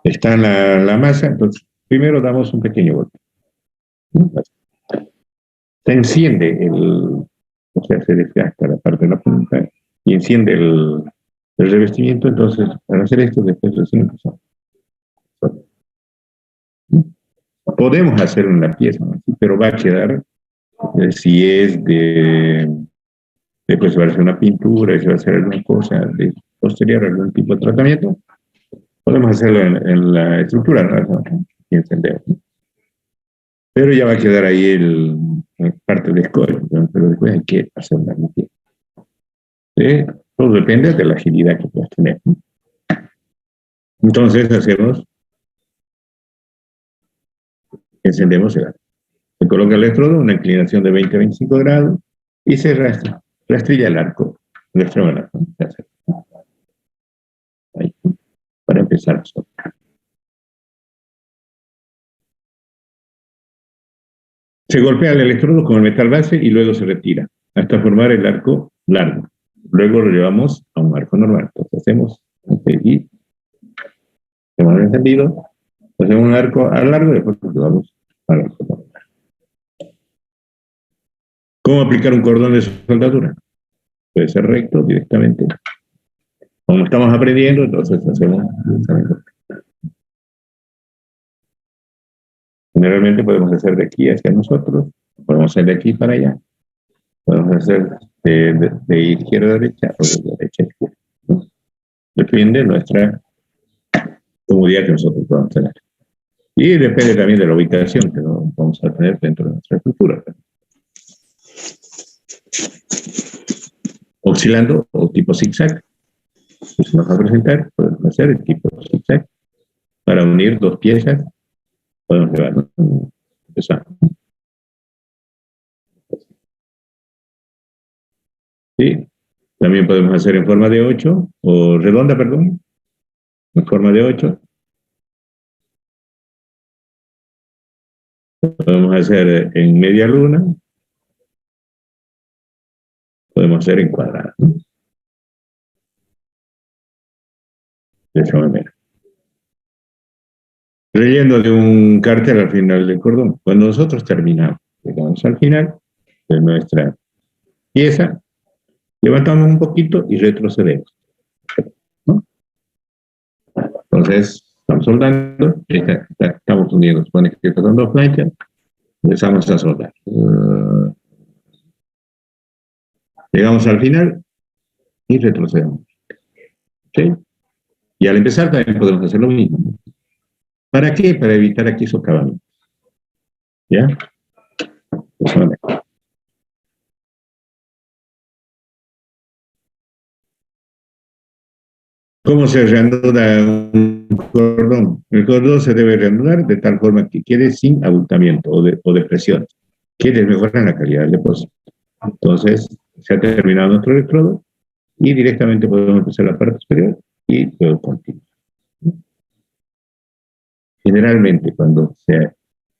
está la masa, entonces primero damos un pequeño golpe. Se enciende o sea, se desgasta la parte de la punta y enciende el revestimiento, entonces para hacer esto después recién empezamos. Podemos hacer una pieza, ¿no? Pero va a quedar, si es después se va a hacer una pintura, se va a hacer alguna cosa de posterior, algún tipo de tratamiento, podemos hacerlo en la estructura, ¿no? Y encendemos. Pero ya va a quedar ahí parte del código, ¿no? Pero después hay que hacer una limpieza. ¿Sí? Todo depende de la agilidad que puedas tener, ¿no? Entonces encendemos el arco. Se coloca el electrodo, una inclinación de 20 a 25 grados y se rastrilla el arco de extremo al arco. Ahí, para empezar a soldar. Se golpea el electrodo con el metal base y luego se retira hasta formar el arco largo. Luego lo llevamos a un arco normal. Entonces hacemos y hemos encendido, hacemos un arco a largo y después lo llevamos al arco normal. ¿Cómo aplicar un cordón de soldadura? Puede ser recto directamente. Como estamos aprendiendo, entonces hacemos. Generalmente podemos hacer de aquí hacia nosotros, podemos hacer de aquí para allá, podemos hacer de izquierda a derecha o de derecha a izquierda, ¿no? Depende de nuestra comodidad que nosotros podamos tener. Y depende también de la ubicación que vamos a tener dentro de nuestra estructura. Oscilando o tipo zigzag, pues nos va a presentar, podemos hacer el tipo zigzag para unir dos piezas, podemos llevarlo. Empezamos. ¿Sí? También podemos hacer en forma de 8, o redonda, perdón, en forma de 8. Podemos hacer en media luna, podemos hacer en cuadrada, ¿no? De esa manera. Leyendo de un cartel al final del cordón. Cuando nosotros terminamos, llegamos al final de nuestra pieza, levantamos un poquito y retrocedemos, ¿no? Entonces, estamos soldando, estamos uniendo, supone que estas son dos planchas, empezamos a soldar. Llegamos al final y retrocedemos. ¿Sí? Y al empezar también podemos hacer lo mismo, ¿no? ¿Para qué? Para evitar aquí socavamientos. ¿Ya? ¿Cómo se reanuda un cordón? El cordón se debe reanudar de tal forma que quede sin abultamiento o de presión, que les mejora la calidad del depósito. Entonces, se ha terminado nuestro electrodo y directamente podemos empezar la parte superior y luego continuar. Generalmente, cuando se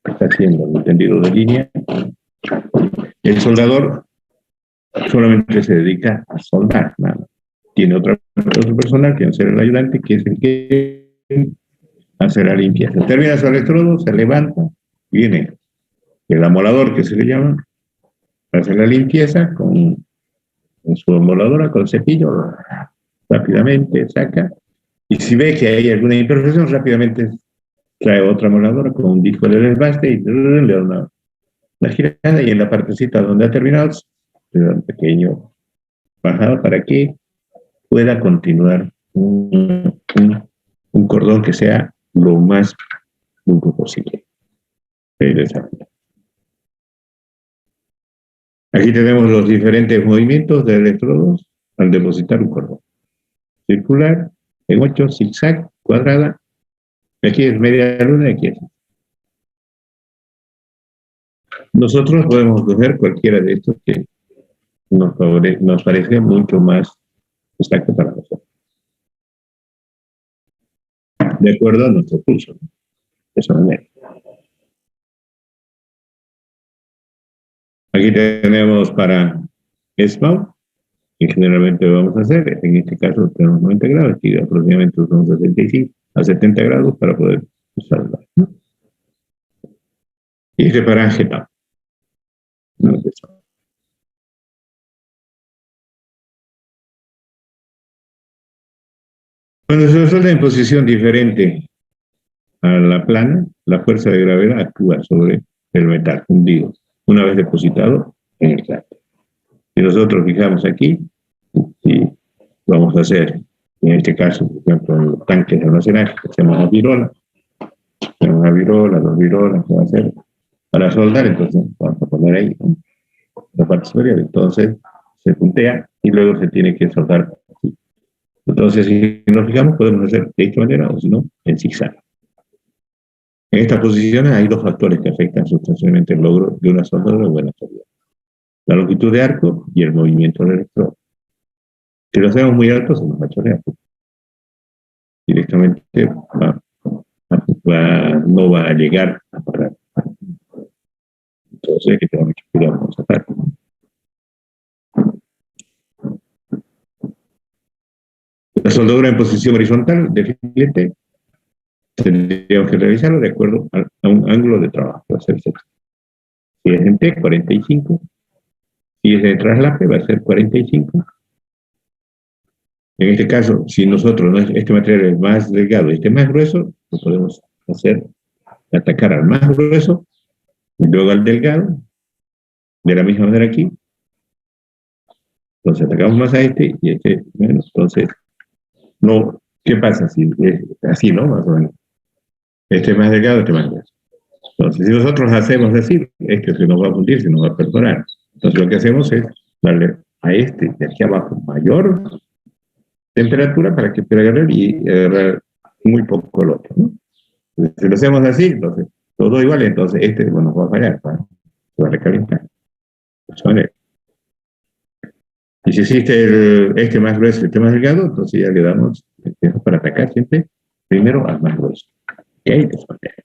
está haciendo el tendido de línea, el soldador solamente se dedica a soldar, nada. Tiene otro personal que va a ser el ayudante, que es el que hace la limpieza. Termina su electrodo, se levanta, viene el amolador, que se le llama, hace la limpieza con su amoladora, con el cepillo, rápidamente saca, y si ve que hay alguna imperfección, rápidamente trae otra amoladora con un disco de desbaste y le da una girada, y en la partecita donde ha terminado, le da un pequeño bajado para que pueda continuar un cordón que sea lo más duro posible. Aquí tenemos los diferentes movimientos de electrodos al depositar un cordón. Circular, en 8, zigzag, cuadrada. Aquí es media luna y aquí es. Nosotros podemos coger cualquiera de estos que nos parece mucho más exacto para nosotros, de acuerdo a nuestro pulso, ¿no? De esa manera. Aquí tenemos para SMAU, que generalmente vamos a hacer, en este caso tenemos 90 grados, aquí aproximadamente usamos 65 a 70 grados para poder usarla, ¿no? Y este para GETA, ¿no? Cuando se suelta en posición diferente a la plana, la fuerza de gravedad actúa sobre el metal fundido, una vez depositado en el cráter. Si nosotros fijamos aquí, y vamos a hacer, en este caso, por ejemplo, en los tanques de almacenaje, hacemos una virola, dos virolas, ¿qué va a hacer? Para soldar, entonces vamos a poner ahí, ¿no?, la parte superior, entonces se puntea y luego se tiene que soldar. Entonces, si nos fijamos, podemos hacer de esta manera o si no, en zigzag. En estas posiciones hay dos factores que afectan sustancialmente el logro de una soldadura de buena calidad: la longitud de arco y el movimiento del electrodo. Si lo hacemos muy alto, se nos va a chorear. Directamente no va a llegar a parar. Entonces hay que tener mucho cuidado con esa parte, ¿no? La soldadura en posición horizontal de filete tendríamos que realizarlo de acuerdo a un ángulo de trabajo. Va a ser 60. Si es en T, 45. Si es de traslape, va a ser 45. En este caso, si nosotros, este material es más delgado y este más grueso, lo podemos hacer, atacar al más grueso y luego al delgado, de la misma manera aquí. Entonces atacamos más a este y este menos. Entonces, no, ¿qué pasa? Si es así, ¿no? Más o menos. Este es más delgado, este más grueso. Entonces, si nosotros hacemos así, este se nos va a fundir, se nos va a perforar. Entonces, lo que hacemos es darle a este de aquí abajo mayor temperatura para que pueda agarrar y agarrar muy poco el otro, ¿no? Entonces, si lo hacemos así, entonces todo igual, entonces este bueno, va a fallar, se va a recalentar. De esa manera. Y si existe este más grueso y este más delgado, entonces ya le damos para atacar siempre primero al más grueso. Y ahí de esa manera.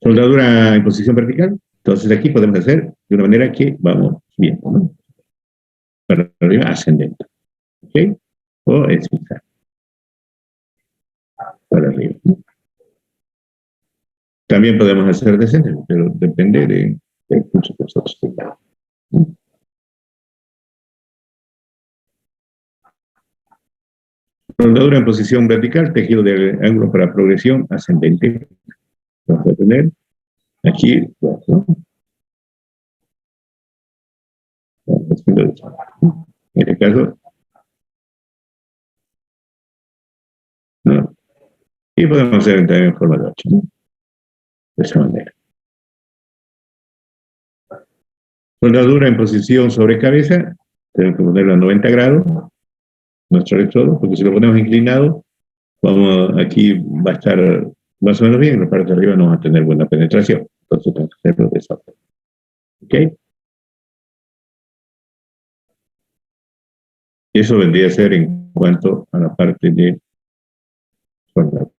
Soldadura en posición vertical, Entonces aquí podemos hacer de una manera que vamos viendo, ¿no? Para arriba, ascendente. ¿Ok? O en zigzag. Para arriba, ¿no? También podemos hacer descendente, pero depende del curso que nosotros tengamos. Soldadura en posición vertical, tejido de ángulo para progresión ascendente. Vamos a tener aquí, ¿no? En este caso, ¿no? Y podemos hacer también en forma de 8, ¿no? De esa manera. Soldadura en posición sobre cabeza, tenemos que ponerlo a 90 grados, nuestro electrodo, porque si lo ponemos inclinado, aquí va a estar más o menos bien, en la parte de arriba no vamos a tener buena penetración. Entonces tenemos que hacerlo de esa forma. ¿Ok? Eso vendría a ser en cuanto a la parte de soldadura.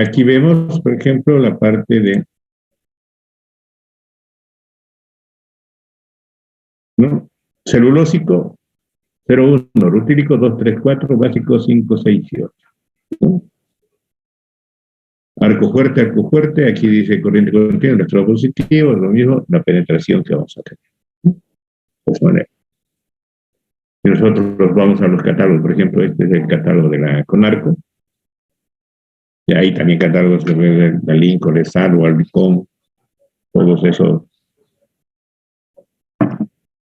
Aquí vemos, por ejemplo, la parte de, ¿no? Celulósico 0,1, rutílico 2, 3, 4, básico 5, 6 y 8. ¿No? Arco fuerte, aquí dice corriente continua, electrodo positivo, lo mismo, la penetración que vamos a tener. De esa manera. Si nosotros vamos a los catálogos, por ejemplo, este es el catálogo de la Conarco, y hay también catálogos de la Lincoln, de Salvo, Albicón, todos esos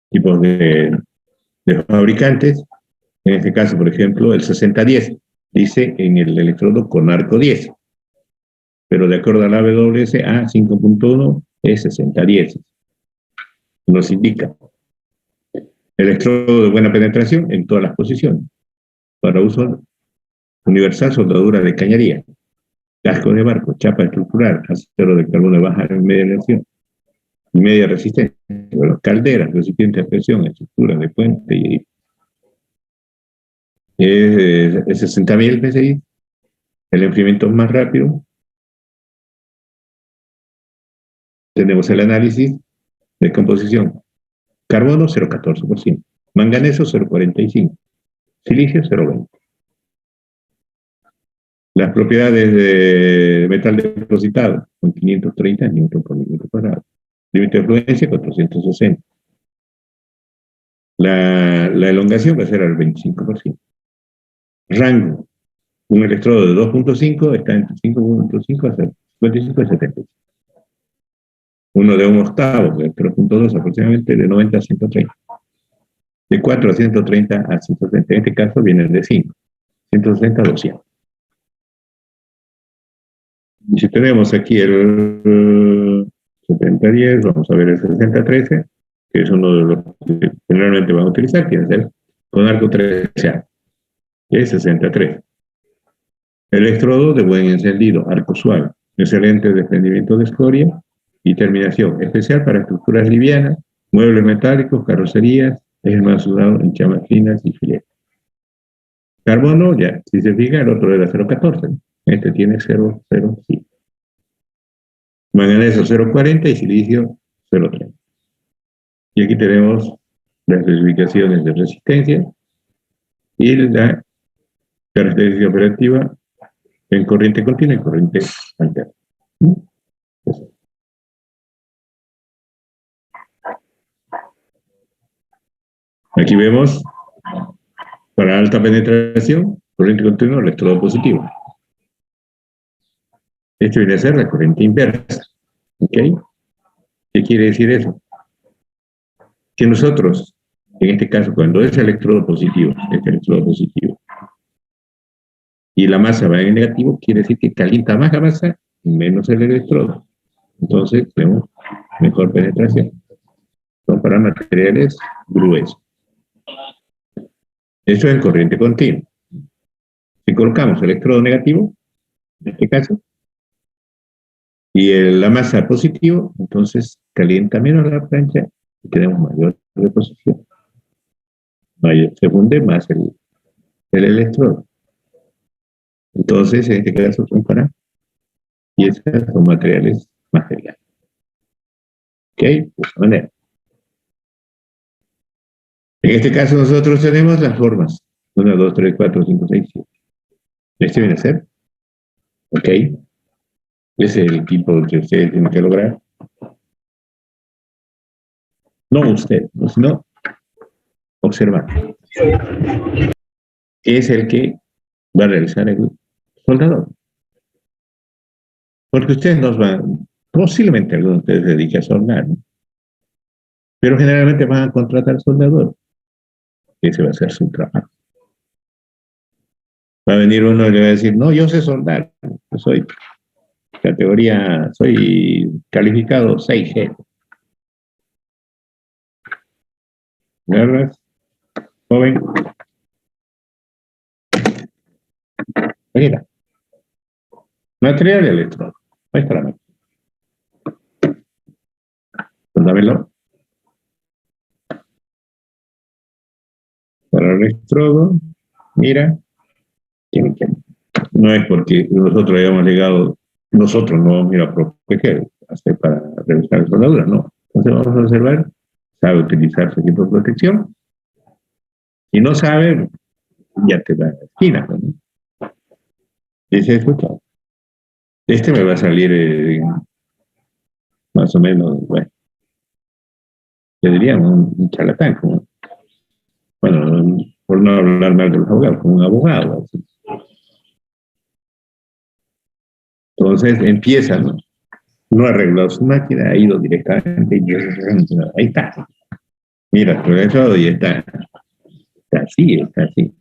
tipos de fabricantes. En este caso, por ejemplo, el 6010 dice en el electrodo Conarco 10, pero de acuerdo a la WSA 5.1 es 6010. Nos indica electrodo de buena penetración en todas las posiciones, para uso universal, soldadura de cañería, casco de barco, chapa estructural, acero de carbono de baja y media energía y media resistencia, bueno, calderas, recipientes de presión, estructuras de puente y es 60.000 PSI, el enfriamiento más rápido. Tenemos el análisis de composición. Carbono 0,14%, manganeso 0,45%, silicio 0,20%. Las propiedades de metal depositado son 530 newton por milímetro cuadrado. Límite de fluencia 460. La elongación va a ser al 25%. Rango. Un electrodo de 2.5 está entre 5.5 hasta 55 y 75. Uno de 1/8, de 3.2 aproximadamente, de 90 a 130. De 4 a 130 a 160. En este caso viene de 5. 160 a 200. Y si tenemos aquí el 7010, vamos a ver el 6013, que es uno de los que generalmente van a utilizar, que es el Conarco 13A, que es 63. Electrodo de buen encendido, arco suave, excelente desprendimiento de escoria y terminación, especial para estructuras livianas, muebles metálicos, carrocerías, es más usado en chamas finas y filetes. Carbono, ya, si se fija, el otro era 0,14, este tiene 0,05. Manganeso 0,40 y silicio 0,30. Y aquí tenemos las especificaciones de resistencia y la característica operativa en corriente continua y corriente alterna. Aquí vemos para alta penetración, corriente continua, electrodo positivo. Esto viene a ser la corriente inversa. ¿Ok? ¿Qué quiere decir eso? Que nosotros, en este caso, cuando es electrodo positivo, y la masa va en negativo, quiere decir que calienta más la masa y menos el electrodo. Entonces, tenemos mejor penetración. Son para materiales gruesos. Eso es en corriente continua. Si colocamos electrodo negativo, en este caso, y la masa positivo, entonces calienta menos la plancha y tenemos mayor reposición. Se funde más el electrodo. Entonces, en este caso son para piezas o materiales. ¿Ok? De esta manera. En este caso nosotros tenemos las formas. 1, 2, 3, 4, 5, 6, 7. Este viene a ser. ¿Ok? Ese es el tipo que ustedes tienen que lograr. No usted, sino observar. Que es el que va a realizar el soldador. Porque ustedes nos van, posiblemente algunos de ustedes se dediquen a soldar, ¿no? Pero generalmente van a contratar soldador. Ese va a ser su trabajo. Va a venir uno y le va a decir, no, yo sé soldar, yo soy categoría, soy calificado 6G. ¿Agarras? Joven. Mira. Material de electrodo. Ahí está la máquina. Dámelo. Para el electrodo, mira. No es porque nosotros hayamos llegado, nosotros no vamos a ir a proteger, hasta para revisar la soldadura, no. Entonces vamos a observar, sabe utilizar su equipo de protección. Si no sabe, ya te da la esquina, ¿no? Dice, escucha, este me va a salir más o menos, bueno, yo diría un charlatán, como, bueno, por no hablar mal de los abogados, como un abogado. Así. Entonces empieza, ¿no? No ha arreglado su máquina, ha ido directamente y ahí está. Mira, todo y está así, está así.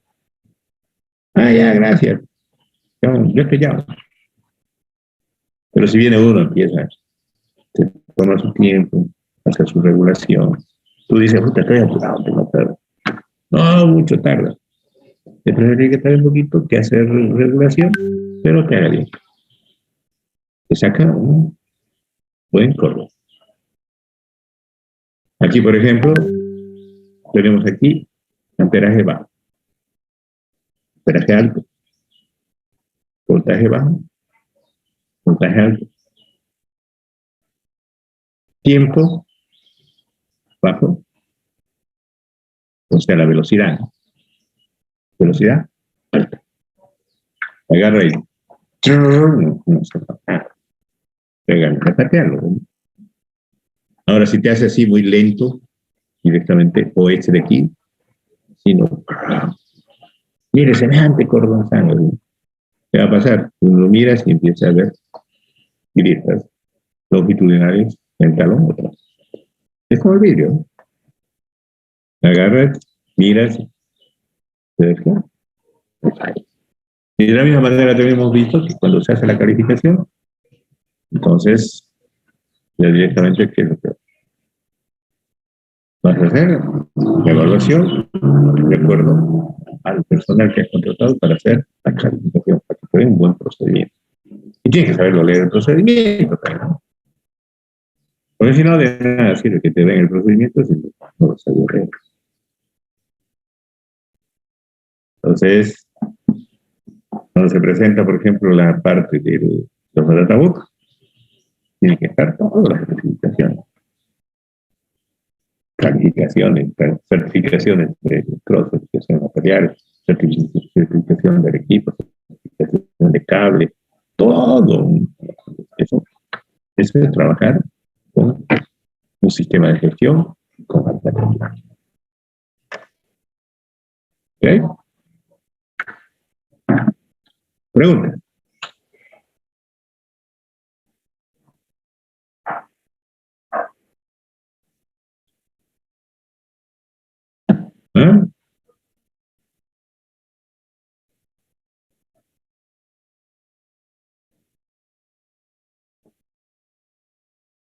Ah, ya, gracias. Yo te llamo. Pero si viene uno, empieza, se toma su tiempo, hace su regulación. Tú dices, puta, estoy apurado, tengo tarde. No, mucho tarde. Te preferiría que tarde un poquito que hacer regulación, pero que haga bien. Te saca un buen correo. Aquí, por ejemplo, tenemos aquí amperaje bajo, amperaje alto, voltaje bajo, voltaje alto, tiempo bajo, o sea, la velocidad, ¿no? Velocidad alta. Agarra ahí. No se va a patearlo. Ahora, si te hace así muy lento, directamente, o este de aquí, sino, mire, semejante cordón sangre. ¿Qué va a pasar? Tú lo miras y empiezas a ver grietas longitudinales en el talón atrás. Es como el vidrio. Agarras, miras, te ves claro. Y de la misma manera también hemos visto que cuando se hace la calificación, entonces, ya directamente, ¿qué es lo que vas a hacer? La evaluación de acuerdo al personal que has contratado para hacer la calificación, para que te den un buen procedimiento. Y tienes que saberlo leer el procedimiento también, ¿no? Porque si no, de nada sirve que te den el procedimiento si no lo sabes leer. Entonces, cuando se presenta, por ejemplo, la parte de los databooks, tiene que estar todas las especificaciones, calificaciones, certificaciones de certificación de materiales, certificación del equipo, certificación de cable, todo eso. Eso es trabajar con un sistema de gestión con alta calidad. ¿Ok? Pregunta. ¿Ah?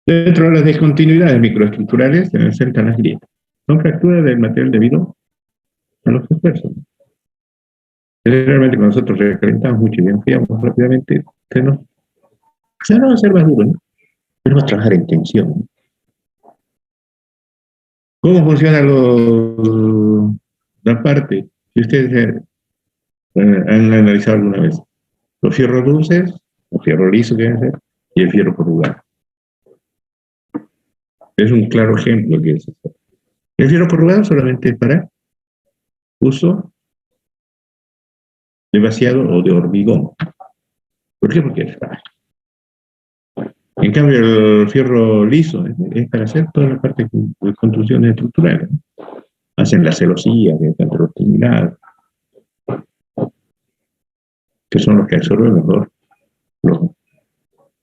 Dentro de las discontinuidades microestructurales se presentan las grietas. Son fracturas del material debido a los esfuerzos. Generalmente cuando nosotros recalentamos mucho y enfriamos rápidamente, se nos va a hacer más duro, ¿no? Tenemos que trabajar en tensión, ¿no? ¿Cómo funciona la parte? Si ustedes han analizado alguna vez los fierros dulces, los fierros lisos que deben ser, y el fierro corrugado. Es un claro ejemplo que es eso. El fierro corrugado solamente es para uso de vaciado o de hormigón. ¿Por qué? Porque es frágil. En cambio, el fierro liso es para hacer toda la parte de construcciones estructurales. Hacen las celosías, los terminados, que son los que absorben mejor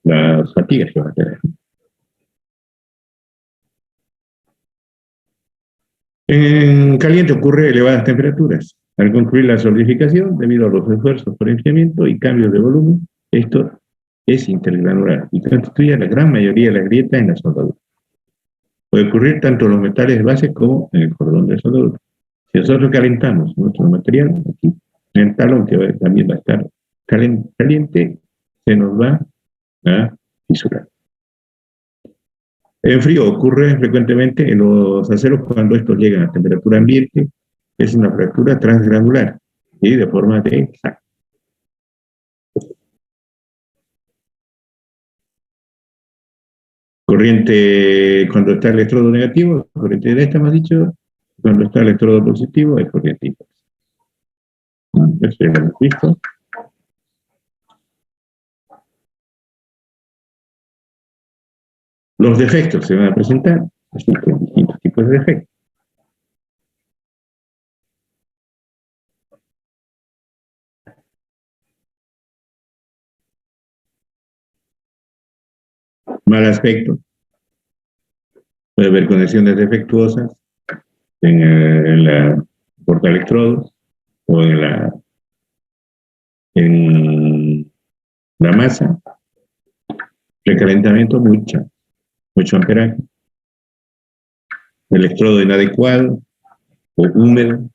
las fatigas que van a tener. En caliente ocurre elevadas temperaturas. Al concluir la solidificación, debido a los esfuerzos por enfriamiento y cambios de volumen, esto es intergranular y constituye la gran mayoría de las grietas en la soldadura. Puede ocurrir tanto en los metales base como en el cordón de soldadura. Si nosotros calentamos nuestro material, aquí, en el talón, que también va a estar caliente, se nos va a fisurar. En frío ocurre frecuentemente en los aceros cuando estos llegan a temperatura ambiente, es una fractura transgranular y de forma de saco. Corriente cuando está el electrodo negativo, corriente directa, más dicho, cuando está el electrodo positivo, es corriente inversa. Eso ya lo hemos visto. Los defectos se van a presentar, existen distintos tipos de defectos. Mal aspecto. Puede haber conexiones defectuosas en la portaelectrodos o en la masa. Recalentamiento, mucho amperaje. Electrodo inadecuado o húmedo.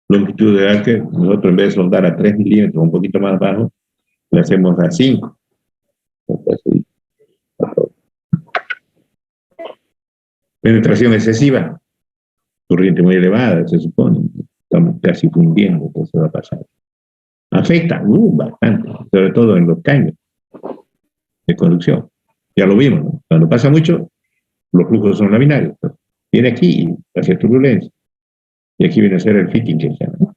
Longitud de arque, nosotros en vez de soldar a 3 milímetros, un poquito más bajo, le hacemos a 5. Penetración excesiva, corriente muy elevada, se supone. Estamos casi fundiendo, entonces va a pasar. Afecta bastante, sobre todo en los caños de conducción. Ya lo vimos, ¿no? Cuando pasa mucho, los flujos son laminarios. Viene aquí y hace turbulencia. Y aquí viene a ser el fitting que se llama, ¿no?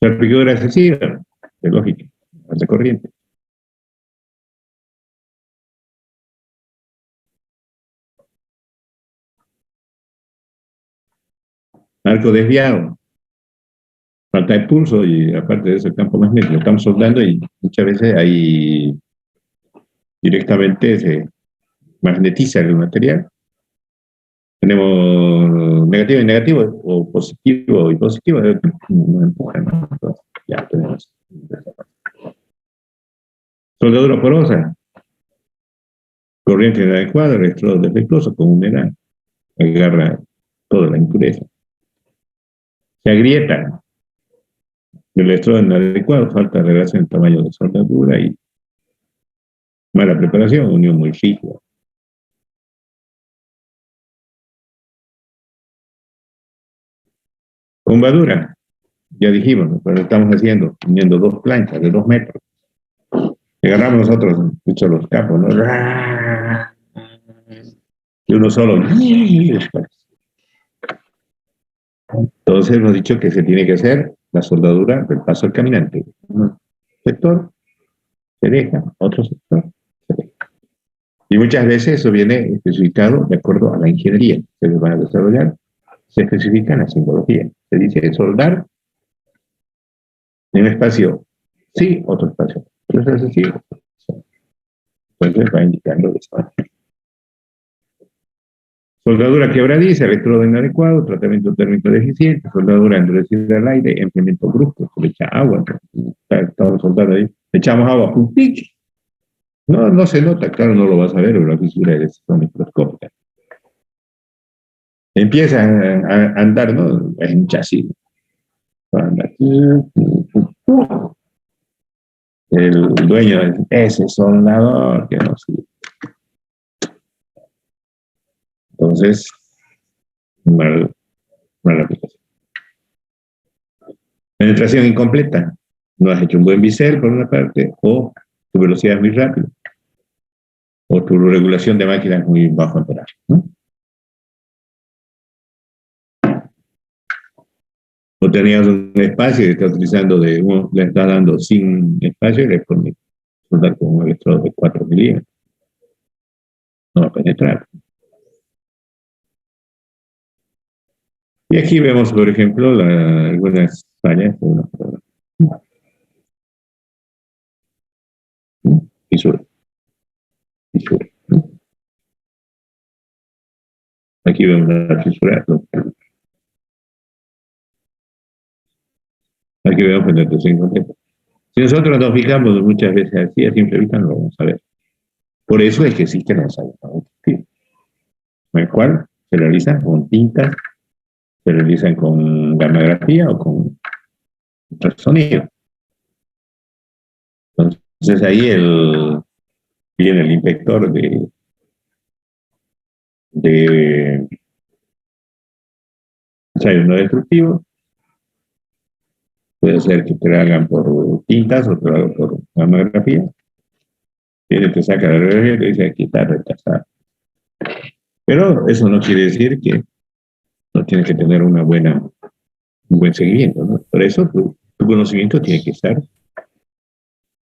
Salpicadura excesiva, de lógica, alta corriente. Arco desviado, falta de pulso y aparte de eso el campo magnético. Estamos soldando y muchas veces ahí directamente se magnetiza el material. Tenemos negativo y negativo, o positivo y positivo, no empujan, ¿no? Entonces, ya tenemos. Soldadura porosa, corriente inadecuada, electrodo defectuoso con humedad, agarra toda la impureza. Se agrieta, el electrodo inadecuado, falta de relación en tamaño de soldadura y mala preparación, unión muy rígida. Combadura, ya dijimos, cuando estamos uniendo dos planchas de 2 metros. Agarramos nosotros mucho los capos, ¿no? Y uno solo. Entonces hemos dicho que se tiene que hacer la soldadura del paso al caminante. Un sector se deja, otro sector se deja. Y muchas veces eso viene especificado de acuerdo a la ingeniería que se van a desarrollar. Se especifica en la simbología. Se dice soldar en un espacio sí, otro espacio. Pero eso es así. Entonces va indicando de esta manera. Soldadura quebradiza, electrodo inadecuado, tratamiento térmico deficiente, soldadura endurecida al aire, enfriamiento brusco, se le echa agua. Estamos soldando ahí, le echamos agua, ¡pum! No se nota, claro, no lo vas a ver, pero la fisura es microscópica. Empieza a andar, ¿no? Es un chasis. El dueño es ese soldador que no sirve. Entonces, mala aplicación. Penetración incompleta. No has hecho un buen bisel, por una parte, o tu velocidad es muy rápida, o tu regulación de máquina es muy bajo amperaje, ¿no? O tenías un espacio y estás utilizando le estás dando sin espacio y le pones soldar con un electrodo de 4 milímetros. No va a penetrar. Y aquí vemos, por ejemplo, algunas fallas. Fisura. Fisura. Aquí vemos la fisura. Aquí vemos penetración incompleta. Si nosotros nos fijamos muchas veces así, a simple vista no lo vamos a ver. Por eso es que existen los automáticos, con el cual se realizan con tintas, se realizan con gammagrafía o con ultrasonido. Entonces ahí viene el inspector de ensayo no destructivo. Puede ser que te lo hagan por tintas o te lo hagan por gammagrafía. Viene, te saca la radiografía y te dice aquí está rechazado. Pero eso no quiere decir que no tienes que tener un buen seguimiento, ¿no? Por eso tu conocimiento tiene que estar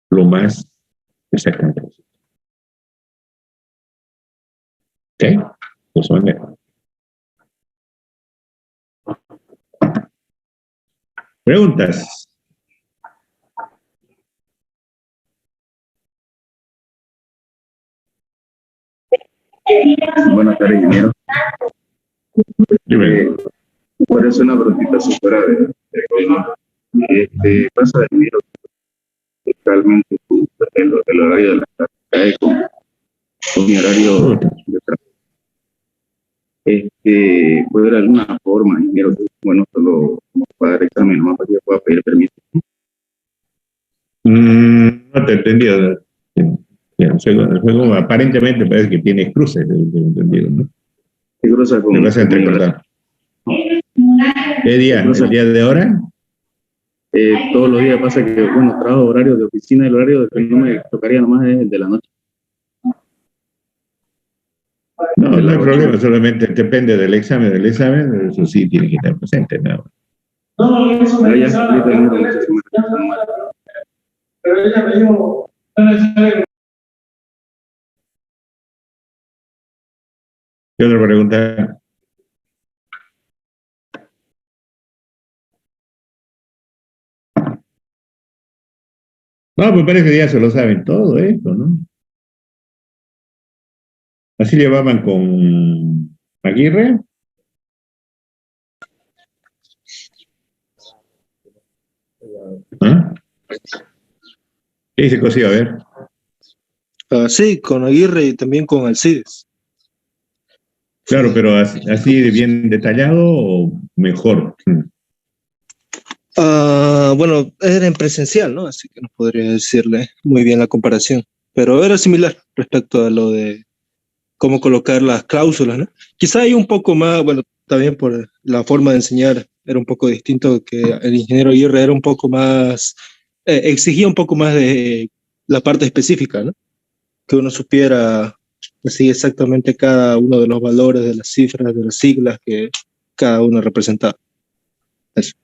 lo más exactamente posible. ¿Ok? Eso es mejor. ¿Preguntas? Buenas tardes, ingeniero. Por eso una preguntita fuera de pasa de dinero totalmente el horario de la tarde cae con mi horario de trabajo. ¿Puede haber alguna forma, ingeniero, bueno, solo para dar examen, no para que yo pueda pedir permiso? No te he entendido. El juego aparentemente parece que tiene cruces, entendido, ¿no? ¿Qué cruza con? Me vas a entrecortar. ¿Qué día? ¿El día de ahora? Todos los días pasa que, bueno, trabajo horario de oficina, el horario que no me tocaría nomás es el de la noche. No, no hay problema, solamente depende del examen. Del examen, eso sí tiene que estar presente, ¿no? Pero ella me dijo, ¿qué otra pregunta? No, pues parece que ya se lo saben todo esto, ¿no? Así llevaban con Aguirre. ¿Ah? ¿Qué dice Cosío? A ver. Sí, con Aguirre y también con Alcides. Claro, pero así de bien detallado o mejor. Bueno, era en presencial, ¿no? Así que no podría decirle muy bien la comparación. Pero era similar respecto a lo de cómo colocar las cláusulas, ¿no? Quizá hay un poco más, bueno, también por la forma de enseñar era un poco distinto, que el ingeniero Aguirre era un poco más, exigía un poco más de la parte específica, ¿no? Que uno supiera así exactamente cada uno de los valores, de las cifras, de las siglas que cada uno representaba. Eso.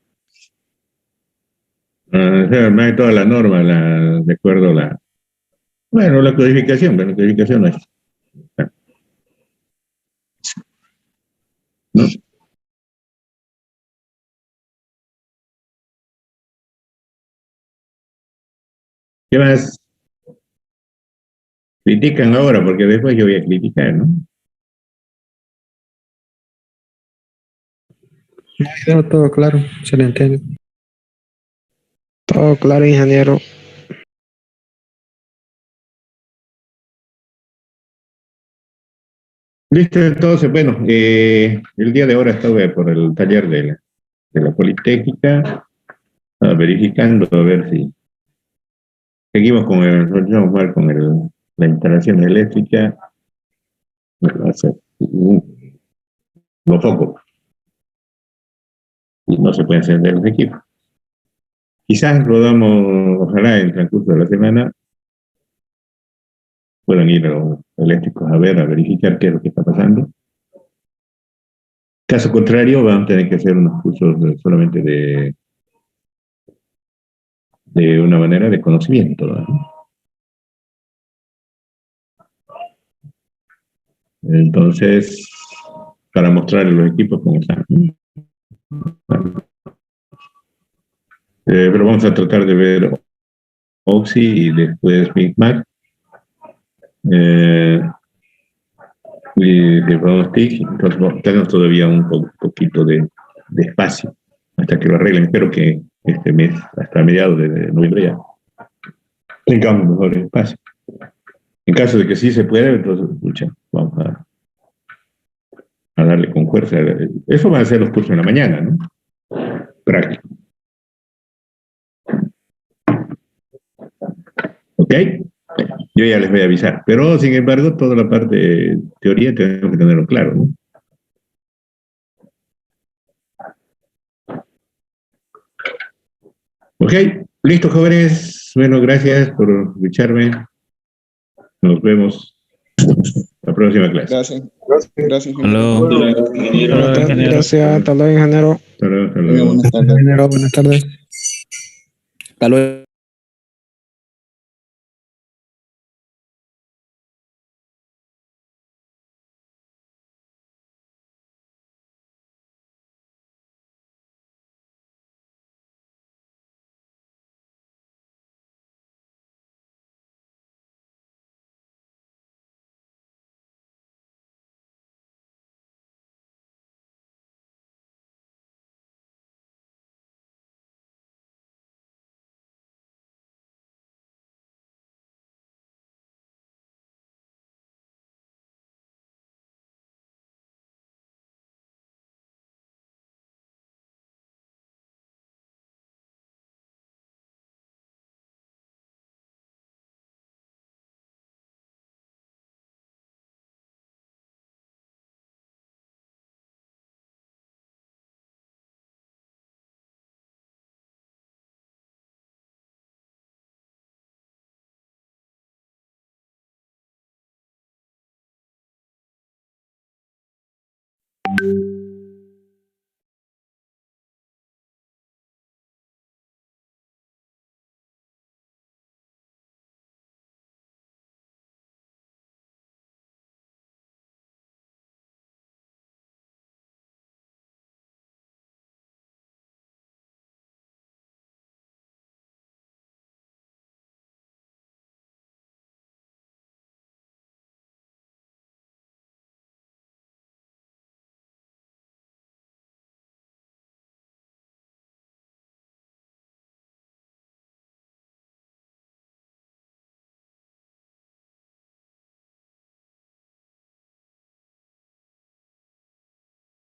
No hay toda la norma, de acuerdo a la codificación, pero la codificación no es. ¿No? ¿Qué más? Critican ahora, porque después yo voy a criticar, ¿no? No, todo claro, se le entiende. Todo claro, ingeniero. Listo, entonces, bueno, el día de ahora estuve por el taller de la Politécnica, verificando a ver si seguimos con la instalación eléctrica, los focos, y no se pueden encender los equipos. Quizás lo damos, ojalá en el transcurso de la semana puedan ir a los eléctricos a ver, a verificar qué es lo que está pasando. Caso contrario, van a tener que hacer unos cursos solamente de una manera de conocimiento, ¿no? Entonces, para mostrar a los equipos cómo están. Pero vamos a tratar de ver Oxy y después Big Mac. Y de Pronostic, entonces tenemos todavía un poquito de espacio hasta que lo arreglen. Espero que este mes, hasta mediados de noviembre ya, tengamos mejor espacio. En caso de que sí se pueda, entonces, escucha, vamos a darle con fuerza. Eso van a ser los cursos en la mañana, ¿no? Práctico. ¿Ok? Yo ya les voy a avisar. Pero, sin embargo, toda la parte de teoría tenemos que tenerlo claro, ¿no? Ok, listo, jóvenes. Bueno, gracias por escucharme. Nos vemos la próxima clase. Gracias. Gracias. Aló. Gracias, hasta luego, ingeniero. Hasta luego, hasta luego. Buenas tardes. Ingeniero, buenas tardes. Hasta luego.